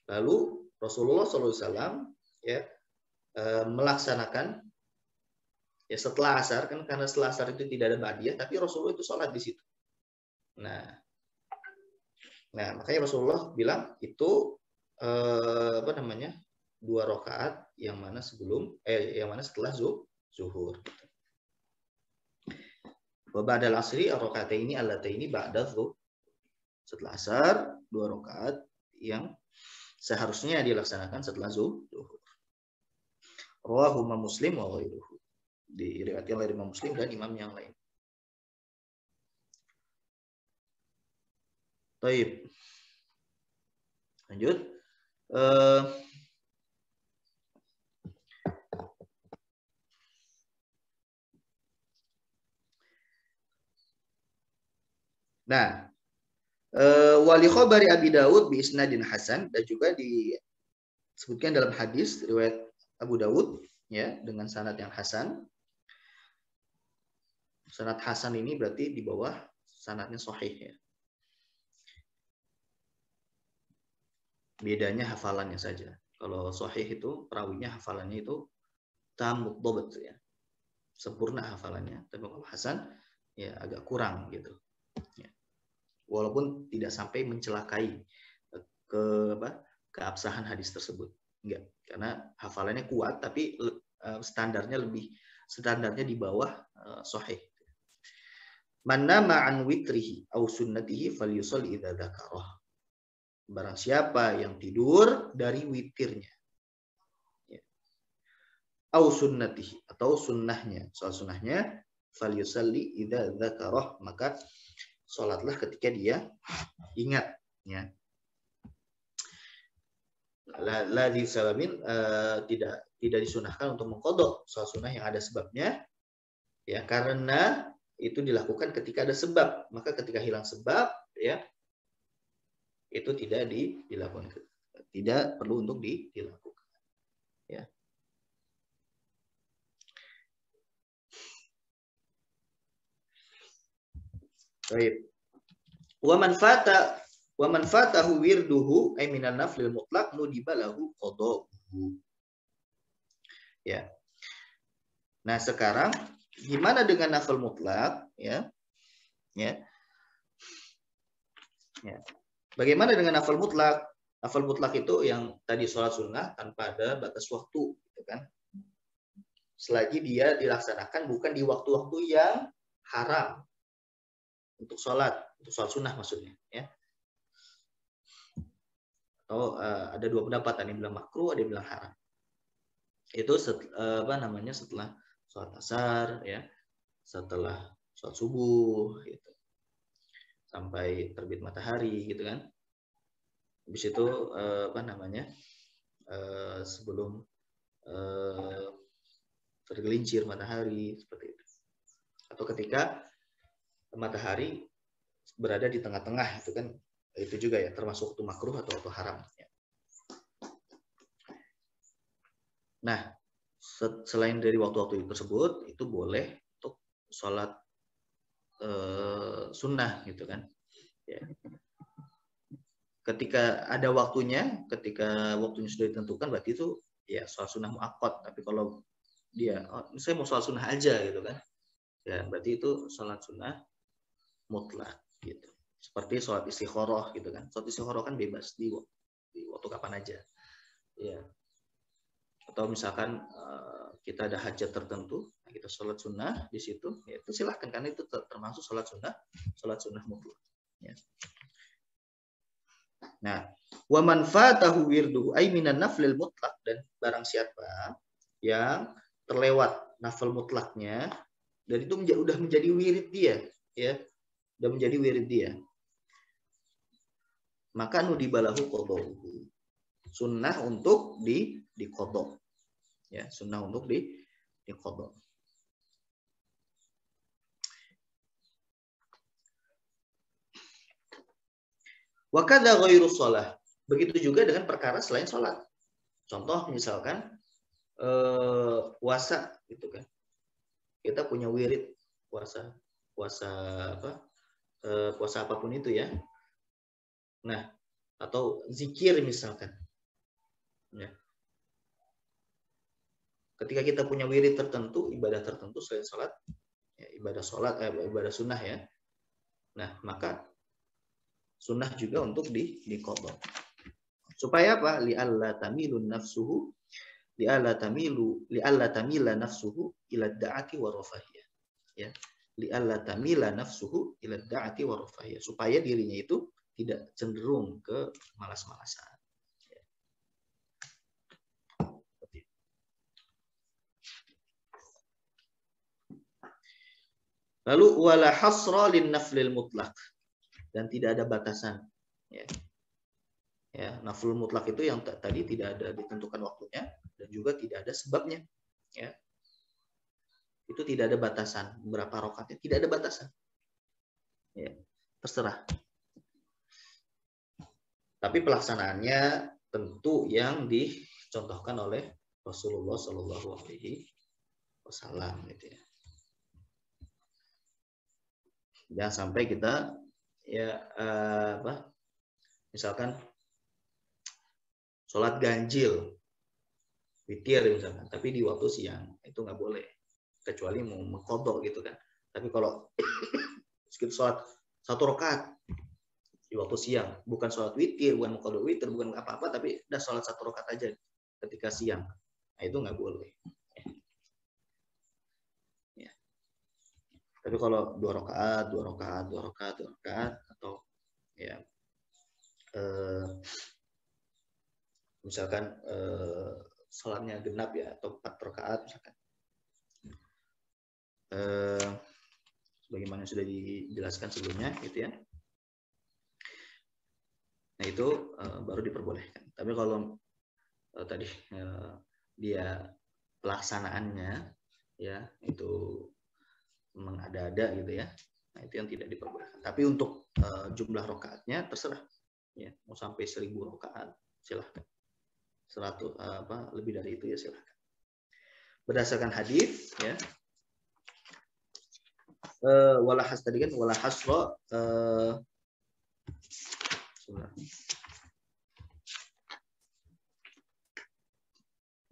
Lalu Rasulullah SAW ya melaksanakan ya setelah asar, kan karena setelah asar itu tidak ada ba'diyah, tapi Rasulullah itu sholat di situ. Nah, makanya Rasulullah bilang itu 2 rakaat yang mana setelah zuhur. Wa ba'dal asri ar-raka'ataini allataini ba'da zuhur. Setelah asar 2 rakaat yang seharusnya dilaksanakan setelah zuhur. Rawahu Muslim wa ghairuhu. Diriwayatkan oleh Imam Muslim dan imam yang lain. Baik. Lanjut. Nah, wali khabari Abi Dawud bi isnadin hasan, dan juga disebutkan dalam hadis riwayat Abu Dawud ya dengan sanad yang hasan. Sanad hasan ini berarti di bawah sanadnya sahih ya. Bedanya hafalannya saja. Kalau sahih itu perawinya hafalannya itu tamut dhabt ya. Sempurna hafalannya. Tapi kalau hasan ya agak kurang gitu. Ya. Walaupun tidak sampai mencelakai keabsahan hadis tersebut. Enggak, karena hafalannya kuat tapi standarnya di bawah sahih. Man nama an witrihi aw sunnatihi falyusalli idza dzakarah. Barang siapa yang tidur dari witirnya, ya, au sunnatihi atau sunnahnya, soal sunnahnya, falyusalli idza dzakarah, maka sholatlah ketika dia ingat. Ya. La disababin, tidak disunahkan untuk mengqadha soal sunnah yang ada sebabnya, ya, karena itu dilakukan ketika ada sebab. Maka ketika hilang sebab, ya, itu tidak dilakukan, tidak perlu untuk dilakukan. Ya. Baik. Wa man fatahu wirduhu ay minan naflil mutlaq nudiba lahu qada'uhu. Ya. Nah, sekarang gimana dengan nafil mutlak ya? Ya. Ya. Bagaimana dengan nafal mutlak? Nafal mutlak itu yang tadi sholat sunnah tanpa ada batas waktu, gitu kan? Selagi dia dilaksanakan bukan di waktu-waktu yang haram untuk sholat sunnah maksudnya, ya. Atau ada dua pendapat, ada yang bilang makruh, ada yang bilang haram. Itu setelah sholat asar, ya, setelah sholat subuh, gitu, sampai terbit matahari, gitu kan. Habis itu sebelum tergelincir matahari, seperti itu. Atau ketika matahari berada di tengah-tengah, itu kan, itu juga ya termasuk waktu makruh atau haram. Ya. Nah, selain dari waktu-waktu tersebut, itu boleh untuk sholat sunnah, gitu kan. Ya. Ketika ada waktunya, ketika waktunya sudah ditentukan, berarti itu ya sholat sunnah muakkad. Tapi kalau dia, saya mau sholat sunnah aja, gitu kan, ya berarti itu sholat sunnah mutlak, gitu. Seperti sholat istikharah, gitu kan. Sholat istikharah kan bebas di waktu kapan aja, ya. Atau misalkan kita ada hajat tertentu, kita sholat sunnah di situ, ya itu silahkan, karena itu termasuk sholat sunnah mutlak. Ya. Nah, wa man fatahu wirduhu ay minan naflil mutlak, dan barang siapa yang terlewat nafal mutlaknya dan itu udah menjadi wirid dia, ya. Udah menjadi wirid dia. Maka nudibalahu qada'uhu. Sunnah untuk diqadha. Ya, sunnah untuk diqadha. Wa kadza ghairu shalah. Begitu juga dengan perkara selain sholat. Contoh misalkan puasa, gitu kan. Kita punya wirid puasa apapun itu, ya. Nah, atau zikir misalkan. Ya. Ketika kita punya wirid tertentu, ibadah tertentu selain sholat, ya, ibadah sunnah, ya. Nah, maka sunnah juga untuk diqadha. Supaya apa? Li'alla tamila nafsuhu ila da'ati wa rafahiyah. Ya. Li'alla tamila nafsuhu ila da'ati wa rafahiyah. Supaya dirinya itu tidak cenderung ke malas-malasan. Lalu wala hasra lin naflil mutlak, dan tidak ada batasan. Ya. Ya, naflul mutlak itu yang tadi tidak ada ditentukan waktunya dan juga tidak ada sebabnya. Ya. Itu tidak ada batasan berapa rakaatnya, tidak ada batasan. Ya, terserah. Tapi pelaksanaannya tentu yang dicontohkan oleh Rasulullah Shallallahu Alaihi Wasallam, gitu ya. Jangan sampai kita misalkan sholat ganjil, witir misalkan, tapi di waktu siang, itu nggak boleh, kecuali mau mengqadha, gitu kan. Tapi kalau sholat 1 rakaat di waktu siang, bukan sholat witir, bukan mengqadha witir, bukan apa-apa, tapi udah sholat 1 rakaat aja ketika siang, nah itu nggak boleh. Ya. Tapi kalau 2 rakaat, atau ya misalkan sholatnya genap, ya, atau 4 rakaat misalkan, sebagaimana sudah dijelaskan sebelumnya, gitu ya. Nah itu baru diperbolehkan. Tapi kalau tadi dia pelaksanaannya, ya, itu mengada-ada, gitu ya. Nah itu yang tidak diperbolehkan. Tapi untuk jumlah rakaatnya terserah, ya, mau sampai 1000 rakaat silahkan. 100 lebih dari itu, ya, silahkan. Berdasarkan hadis, ya, walahas tadi kan wala hasra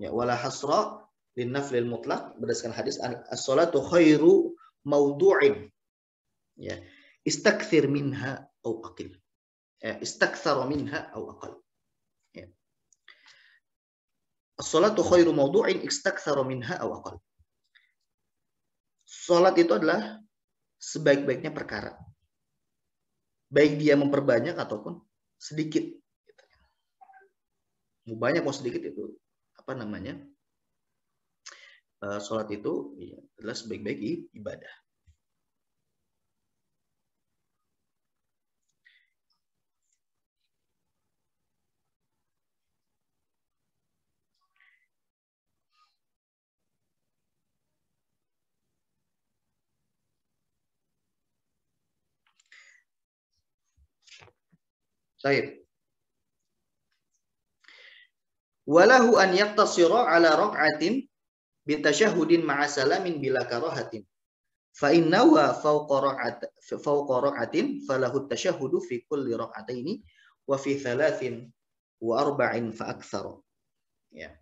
ya, wala hasra lin naflil mutlaq, berdasarkan hadis as-salatu khairu mawdu'in, ya, istakthir minha au aqil. istaktsara minha aw aqal. Ya. As-salatu khairu mawdu'in istaktsara minha aw aqal. Salat itu adalah sebaik-baiknya perkara. Baik dia memperbanyak ataupun sedikit. Mau banyak mau sedikit itu apa namanya? Salat itu ya, adalah sebaik-baik ibadah. Baik. Walahu an yaqtasira ala rak'atin bitashahhudin ma'a salamin bila karahatin. Fa innahu fawqa rak'atin falahu at-tashahhudu fi kulli rak'ataini wa fi thalathin wa arba'in fa aktsara. Ya.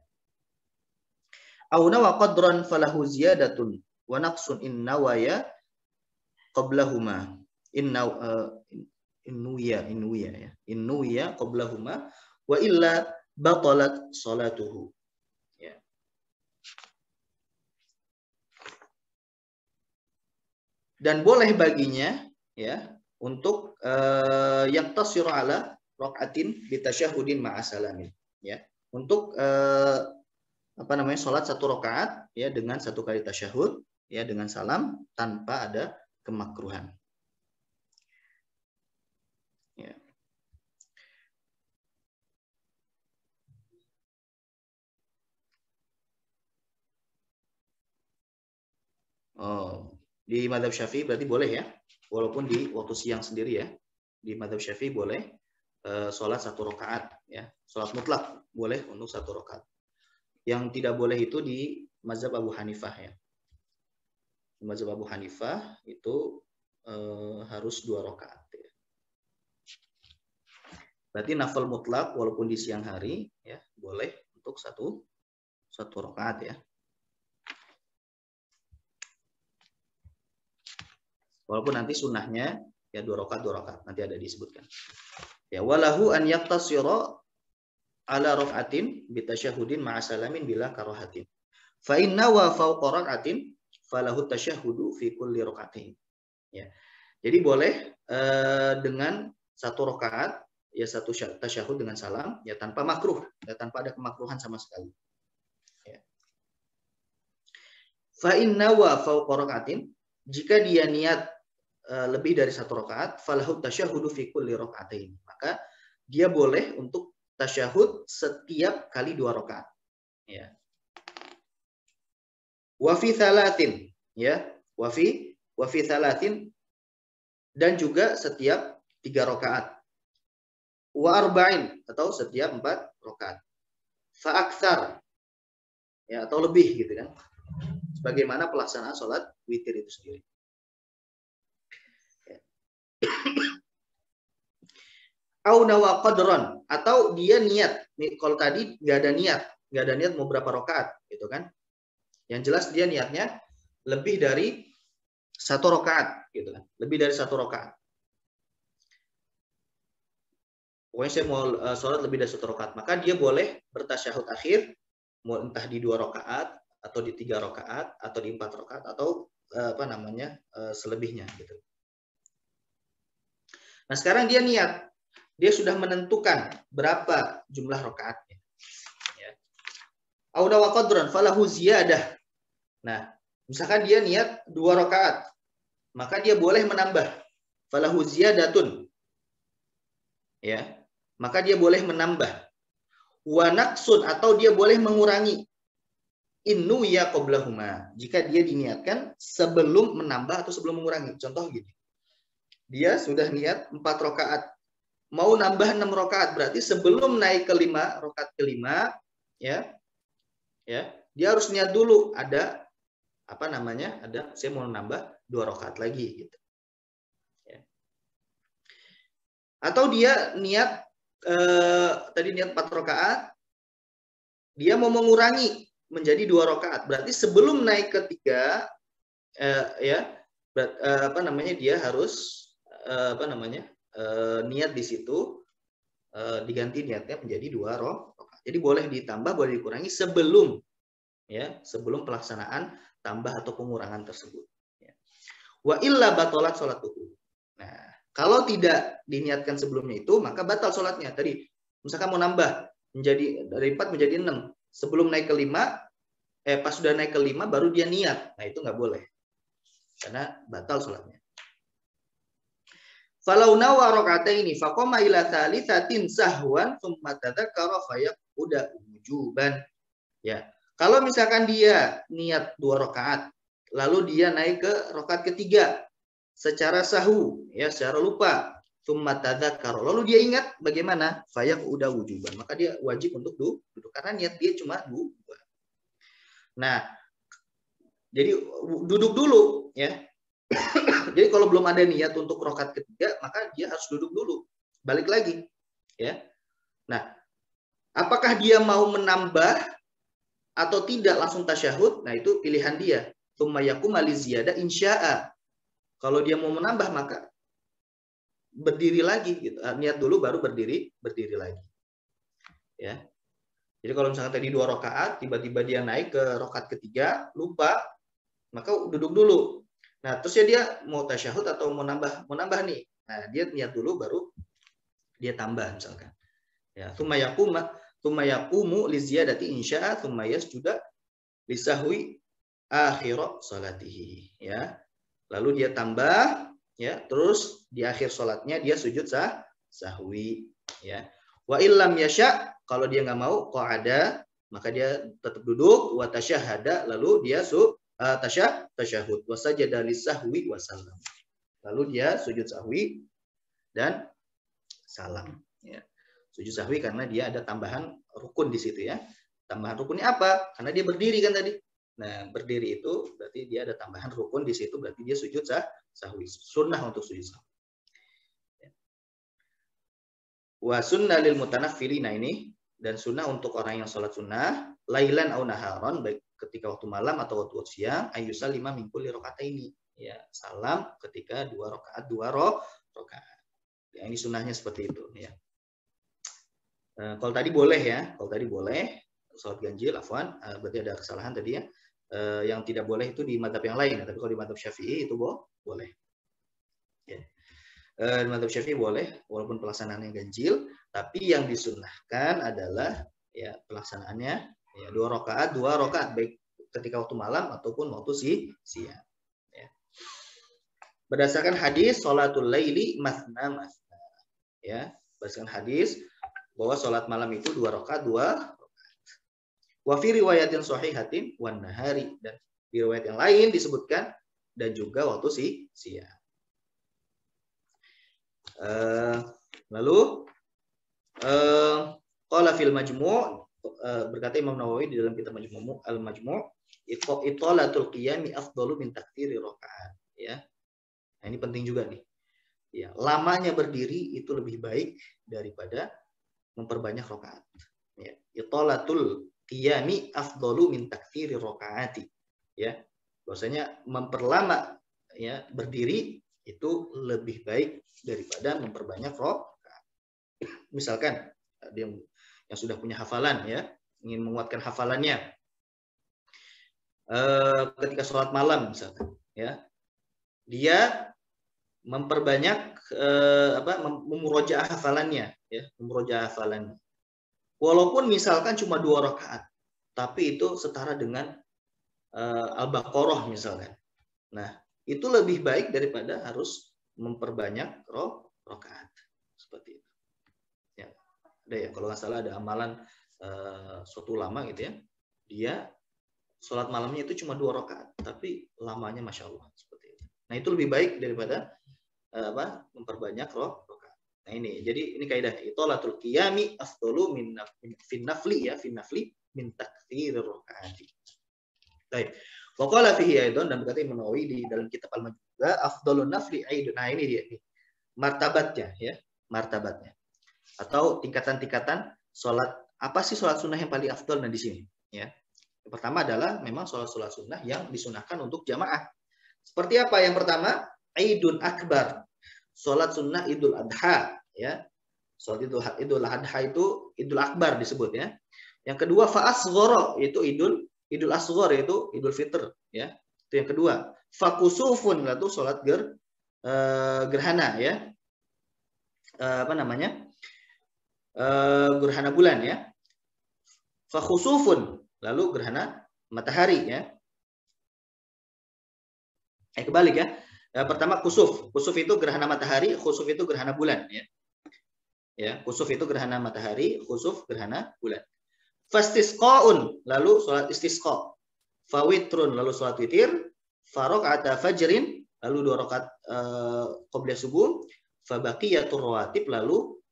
Aw nawa qadran falahu ziyadatun wa naqsun in nawaya qablahuma. Innuya qablahuma wa illa batalat salatuhu. Ya. Dan boleh baginya ya untuk yaqtasiru ala rak'atin bitasyahudin ma'a salamin, ya. Untuk apa namanya salat satu rakaat ya dengan satu kali tasyahud ya dengan salam tanpa ada kemakruhan. Ya. Oh, di mazhab Syafi'i berarti boleh ya, walaupun di waktu siang sendiri ya. Di mazhab Syafi'i boleh sholat satu rakaat ya, sholat mutlak boleh untuk satu rakaat. Yang tidak boleh itu di mazhab Abu Hanifah ya. Di mazhab Abu Hanifah itu harus 2 rakaat. Ya. Berarti nafil mutlak walaupun di siang hari ya boleh untuk satu rakaat ya. Walaupun nanti sunnahnya ya 2 rakaat nanti ada disebutkan. Ya walahu an yaqtasira ala rak'atin bitasyahudin ma'a salamin bila karahatin. Fa inna wa fawqa rak'atin falahu tasyahhudu fi kulli rak'atain. Ya. Jadi boleh dengan satu rakaat ya satu tasyahud dengan salam ya tanpa makruh, ya tanpa ada kemakruhan sama sekali. Ya. Fa inna wa fawqa rak'atin, jika dia niat lebih dari satu rakaat, falahu tasyahhudu fi kulli rak'atain. Maka dia boleh untuk tasyahud setiap kali 2 rakaat. Ya. Wa fi thalathin, ya. Wa fi thalathin, dan juga setiap 3 rakaat. Wa arba'in, atau setiap 4 rakaat. Fa aktsar, ya, atau lebih gitu kan. Sebagaimana pelaksanaan sholat witir itu sendiri. Au nawa qadran, atau dia niat. Kalau tadi nggak ada niat mau berapa rakaat gitu kan. Yang jelas dia niatnya lebih dari 1 rakaat gitu kan. Lebih dari 1 rakaat. Pokoknya saya mau sholat lebih dari 1 rakaat, maka dia boleh bertasyahud akhir mau entah di 2 rakaat atau di 3 rakaat atau di 4 rakaat atau apa namanya selebihnya gitu. Nah, sekarang dia niat. Dia sudah menentukan berapa jumlah rakaatnya. Ya. Au nawa qadran falahu ziyadah. Nah, misalkan dia niat 2 rakaat, maka dia boleh menambah. Falahu ziyadatun. Ya. Maka dia boleh menambah. Wa naqsun, atau dia boleh mengurangi. Innu ya qablahuma. Jika dia diniatkan sebelum menambah atau sebelum mengurangi. Contoh gini. Dia sudah niat 4 rakaat. Mau nambah 6 rakaat, berarti sebelum naik ke 5 rakaat kelima, ya, dia harus niat dulu ada apa namanya, ada saya mau nambah 2 rakaat lagi, gitu. Ya. Atau dia niat tadi niat 4 rakaat, dia mau mengurangi menjadi 2 rakaat, berarti sebelum naik ke 3, ya, apa namanya dia harus apa namanya niat di situ diganti niatnya menjadi 2 rakaat. Jadi boleh ditambah, boleh dikurangi sebelum pelaksanaan tambah atau pengurangan tersebut. Wa illa batalat sholatuhu. Nah, kalau tidak diniatkan sebelumnya itu, maka batal sholatnya. Tadi, misalkan mau nambah menjadi dari 4 menjadi 6. Sebelum naik ke 5, pas sudah naik ke 5 baru dia niat. Nah, itu nggak boleh. Karena batal sholatnya. Falau nawa raka'ataini faqama ila tsalitsatin sahwan tsumma tadzakkara fayaquda wujuban. Ya. Kalau misalkan dia niat 2 rakaat, lalu dia naik ke rakaat ketiga secara sahwu, ya, secara lupa, tsumma tadzakkara, lalu dia ingat bagaimana? Fayaquda wujuban. Maka dia wajib untuk duduk karena niat dia cuma 2. Nah, jadi duduk dulu, ya. Jadi kalau belum ada niat untuk rakaat ketiga, maka dia harus duduk dulu. Balik lagi, ya. Nah, apakah dia mau menambah atau tidak langsung tasyahud? Nah, itu pilihan dia. Tsumma yaqumu li ziyadah insya'a. Kalau dia mau menambah maka berdiri lagi gitu. Niat dulu baru berdiri lagi. Ya. Jadi kalau misalkan tadi 2 rakaat, tiba-tiba dia naik ke rakaat ketiga, lupa, maka duduk dulu. Nah, terus ya dia mau tasyahud atau mau nambah nih. Nah, dia niat dulu baru dia tambah misalkan. Ya, tsumma yaqumu li ziyadati insya'a tsumma yasjuda li sahwi akhir salatihi, ya. Lalu dia tambah, ya, terus di akhir salatnya dia sujud sahwi, ya. Wa illam yasha, kalau dia nggak mau qa'ada, maka dia tetap duduk, wa tasyahada, lalu dia tasyahud wa sajada lisahwi wa salam. Lalu dia sujud sahwi dan salam, ya. Sujud sahwi karena dia ada tambahan rukun di situ, ya. Tambahan rukunnya apa? Karena dia berdiri kan tadi. Nah, berdiri itu berarti dia ada tambahan rukun di situ, berarti dia sujud sahwi. Sunnah untuk sujud sahwi. Wa sunnah lil mutanaffilina, ini dan sunnah untuk orang yang sholat sunnah lailan au naharon, baik ketika waktu malam atau waktu siang, ayyusallima min kulli raka'ataini, ya, salam ketika 2 rakaat ya, ini sunnahnya seperti itu, ya. Kalau tadi boleh, ya, kalau tadi boleh sholat ganjil, afwan, berarti ada kesalahan tadi, ya. Yang tidak boleh itu di mazhab yang lain, tapi kalau di mazhab Syafi'i itu boleh. Ya. Di mazhab Syafi'i boleh walaupun pelaksanaannya ganjil, tapi yang disunnahkan adalah, ya, pelaksanaannya, ya, 2 rakaat baik ketika waktu malam ataupun waktu siang, ya. Berdasarkan hadis sholatul laili masna masna, ya, berdasarkan hadis bahwa sholat malam itu 2 rakaat. Wa fi riwayatin sahihatin wan nahari, dan di riwayat yang lain disebutkan dan juga waktu siang. Lalu qala fil majmu', berkata Imam Nawawi di dalam kitab Al-Majmu', itolatul qiyami afdalu min taktsiri rakaat, ya. Nah, ini penting juga nih. Ya, lamanya berdiri itu lebih baik daripada memperbanyak rakaat. Ya, itolatul qiyami afdalu min taktsiri rakaati. Ya, bahwasanya memperlama, ya, berdiri itu lebih baik daripada memperbanyak rakaat. Misalkan dia yang sudah punya hafalan, ya, ingin menguatkan hafalannya, ketika sholat malam misalkan, ya, dia memperbanyak memurojaah hafalannya, ya, memurojaah hafalannya. Walaupun misalkan cuma 2 rakaat, tapi itu setara dengan Al-Baqarah misalkan. Nah, itu lebih baik daripada harus memperbanyak rakaat seperti itu. Ya, ada, ya, kalau nggak salah ada amalan suatu ulama gitu, ya, dia sholat malamnya itu cuma 2 rakaat, tapi lamanya masya Allah seperti itu. Nah, itu lebih baik daripada memperbanyak rakaat. Nah, ini, jadi ini kaidah itolatul qiyami afdalu min nafli, ya, fin nafli min taktsir rakaati. Baik. Waqala fihi aidan, dan berkata Imam Nawawi di dalam kitab Al-Majmu' afdalun nafli aidun. Nah, ini dia nih. Martabatnya, ya, martabatnya. Atau tingkatan-tingkatan salat, apa sih salat sunnah yang paling afdal? Nah, di sini, ya. Yang pertama adalah memang salat sunnah yang disunahkan untuk jamaah. Seperti apa? Yang pertama, Aidun Akbar. sholat sunnah Idul Adha, ya. Sholat Idul Adha itu Idul Akbar disebut, ya. Yang kedua fa asghara, yaitu Idul Asghar, yaitu Idul Fitr, ya. Itu yang kedua. Fa kusufun, yaitu sholat gerhana, ya. Apa namanya? Gerhana bulan, ya. Fa khusufun, lalu gerhana matahari, ya. Kebalik, ya. Pertama kusuf. Kusuf itu gerhana matahari, khusuf itu gerhana bulan, ya. Ya, kusuf itu gerhana matahari, khusuf gerhana bulan. Fastisqaun, lalu salat istisqa. Fawitrun, lalu salat witir. Faraqata fajrin, lalu 2 rakaat qobliyah subuh. Fabaqiyatur rawatib, lalu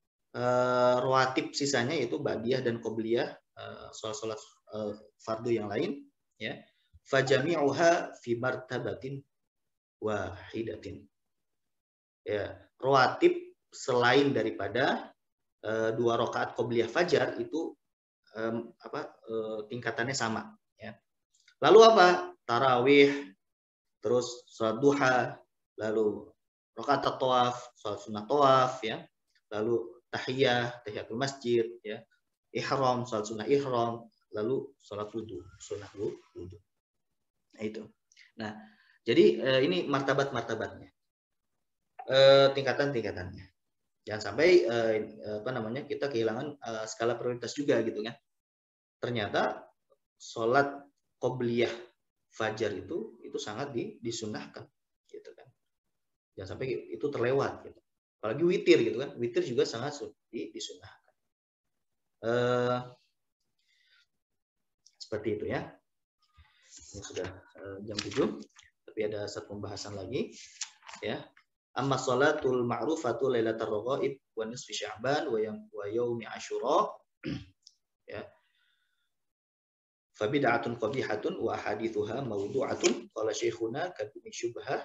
rawatib sisanya yaitu ba'diyah dan qobliyah, salat fardu yang lain, ya. Fajami'uha fi martabatin wahidatin. Ya, rawatib selain daripada 2 rakaat qobliyah fajar itu tingkatannya sama, ya. Lalu apa? Tarawih, terus salat duha, lalu rakaat tawaf, salat sunnah tawaf, ya. Lalu tahiyatul masjid, ya. Ihram, salat sunnah ihram, lalu salat wudu, sunnah wudu. Nah, itu. Nah, jadi ini martabat-martabatnya. Tingkatan-tingkatannya. Jangan sampai kita kehilangan skala prioritas juga gitu kan. Ternyata sholat qobliyah fajar itu sangat disunahkan gitu kan. Jangan sampai itu terlewat gitu. Apalagi witir gitu kan. Witir juga sangat disunahkan. Seperti itu, ya. Ini sudah jam 7, tapi ada satu pembahasan lagi, ya. Amma sholatul ma'rufatu lailatul raghaib wa nisfi sya'ban wa yaumi asyura, ya. Fa bid'atun qabihatun wa hadithuha mawdu'atun qala syekhuna kadumi syubhah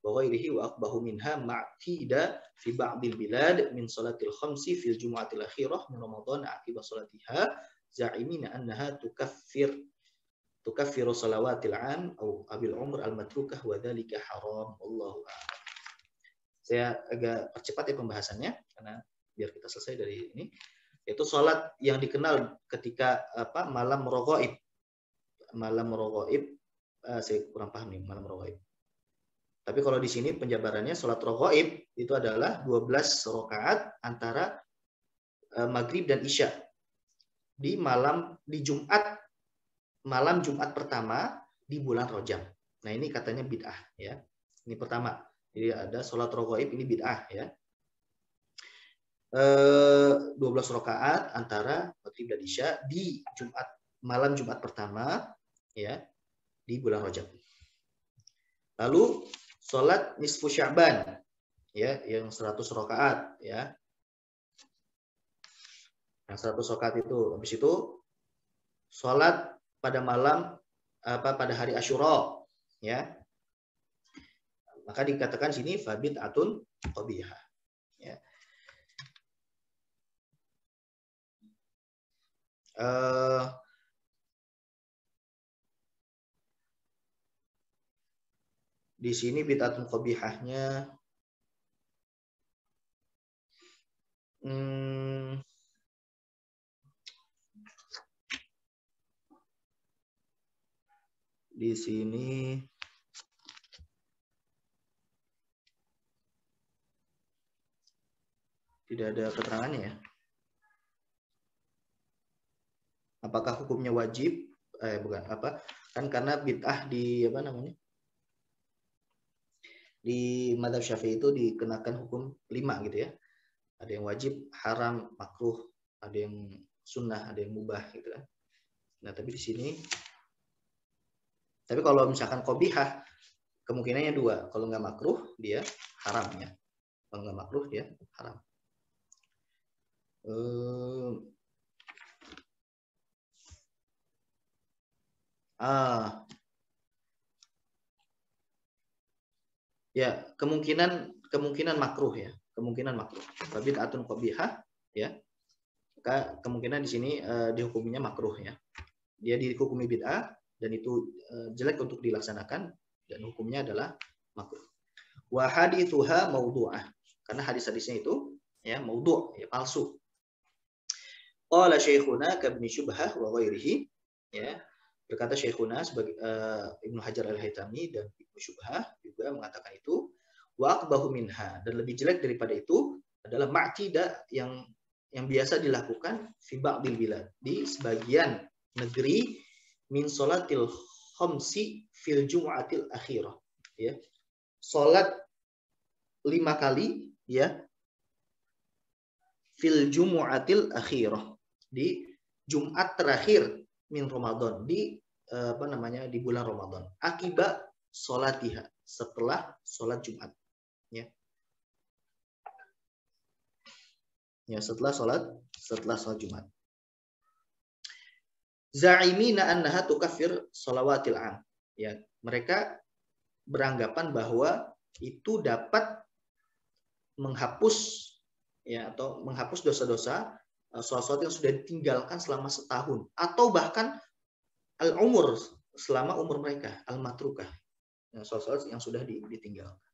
wa ghairihi wa aqbahu minha ma'tida fi ba'dil bilad min salatil khamsi fil jumu'atil akhirah min ramadan aqiba salatiha za'imina annaha tukaffiru salawatil 'am aw abil umr al matrukah wa dzalika haram, wallahu a'lam. Saya agak percepat ya pembahasannya karena biar kita selesai dari ini. Itu sholat yang dikenal ketika malam raghaib. Malam raghaib, saya kurang paham nih malam raghaib. Tapi kalau di sini penjabarannya sholat raghaib itu adalah 12 rakaat antara maghrib dan isya di malam Jumat pertama di bulan Rajab. Nah, ini katanya bid'ah, ya. Ini pertama. Jadi ada sholat raghaib ini bid'ah, ya. 12 rakaat antara maghrib dan isya di malam Jumat pertama, ya, di bulan Rajab. Lalu sholat nisfu sya'ban, ya, yang 100 rakaat, ya. Yang 100 rakaat itu. Habis itu sholat pada pada hari Asyura, ya. Maka dikatakan sini fabid'atun qabihah, ya. Di sini bid'atun qabihahnya di sini tidak ada keterangannya, ya. Apakah hukumnya wajib? Bukan apa? Kan karena bid'ah di di madzhab Syafi'i itu dikenakan hukum 5 gitu, ya. Ada yang wajib, haram, makruh, ada yang sunnah, ada yang mubah gitu kan. Nah, tapi di sini kalau misalkan qabihah kemungkinannya 2. Kalau nggak makruh dia haram, ya. Kalau nggak makruh dia haram. Ya, kemungkinan makruh, ya. Kemungkinan makruh. Bid'atun qabihah, ya. Maka kemungkinan di sini dihukuminya makruh, ya. Dia dihukumi bid'ah dan itu jelek untuk dilaksanakan dan hukumnya adalah makruh. Wa hadithuha mawdu'ah. Karena hadis-hadisnya itu ya maudhu', ya palsu. Qala Syekhuna kabni Syubhah wa ghairihi, ya. Berkata Syekhuna sebagai Ibnu Hajar Al-Haytami dan Ibnu Syubhah juga mengatakan itu, wa aqbahu minha, dan lebih jelek daripada itu adalah ma'tida yang biasa dilakukan fi ba'dil bilad, di sebagian negeri, min salatil khamsi fil jumu'atil akhirah, ya. Salat 5 kali, ya, fil jumu'atil akhirah, di Jumat terakhir min Ramadan, di di bulan Ramadan, akibat salatiha, setelah salat Jumat, ya. Ya, setelah salat Jumat. Za'imina annaha tukaffir shalawatil 'am. Ya, mereka beranggapan bahwa itu dapat menghapus, ya, atau menghapus dosa-dosa sesuatu yang sudah ditinggalkan selama setahun, atau bahkan al-umur, selama umur mereka, al-matrukah, ya, sesuatu yang sudah ditinggalkan.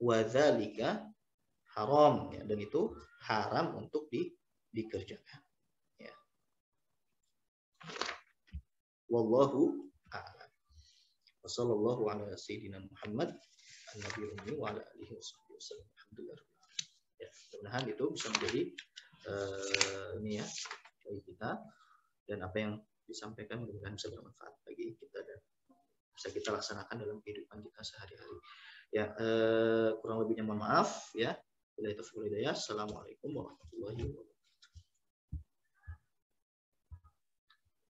Wa dzalika haram, ya, dan itu haram untuk dikerjakan, ya. Wallahu a'lam. Wassallallahu ala sayyidina Muhammad an-nabiyil ummi wa ala alihi wasallam. Alhamdulillah. Ya, mudah-mudahan itu bisa menjadi ini ya bagi kita, dan apa yang disampaikan mudah-mudahan bisa bermanfaat bagi kita dan bisa kita laksanakan dalam kehidupan kita sehari-hari. Ya, kurang lebihnya mohon maaf, ya. Assalamualaikum warahmatullahi wabarakatuh.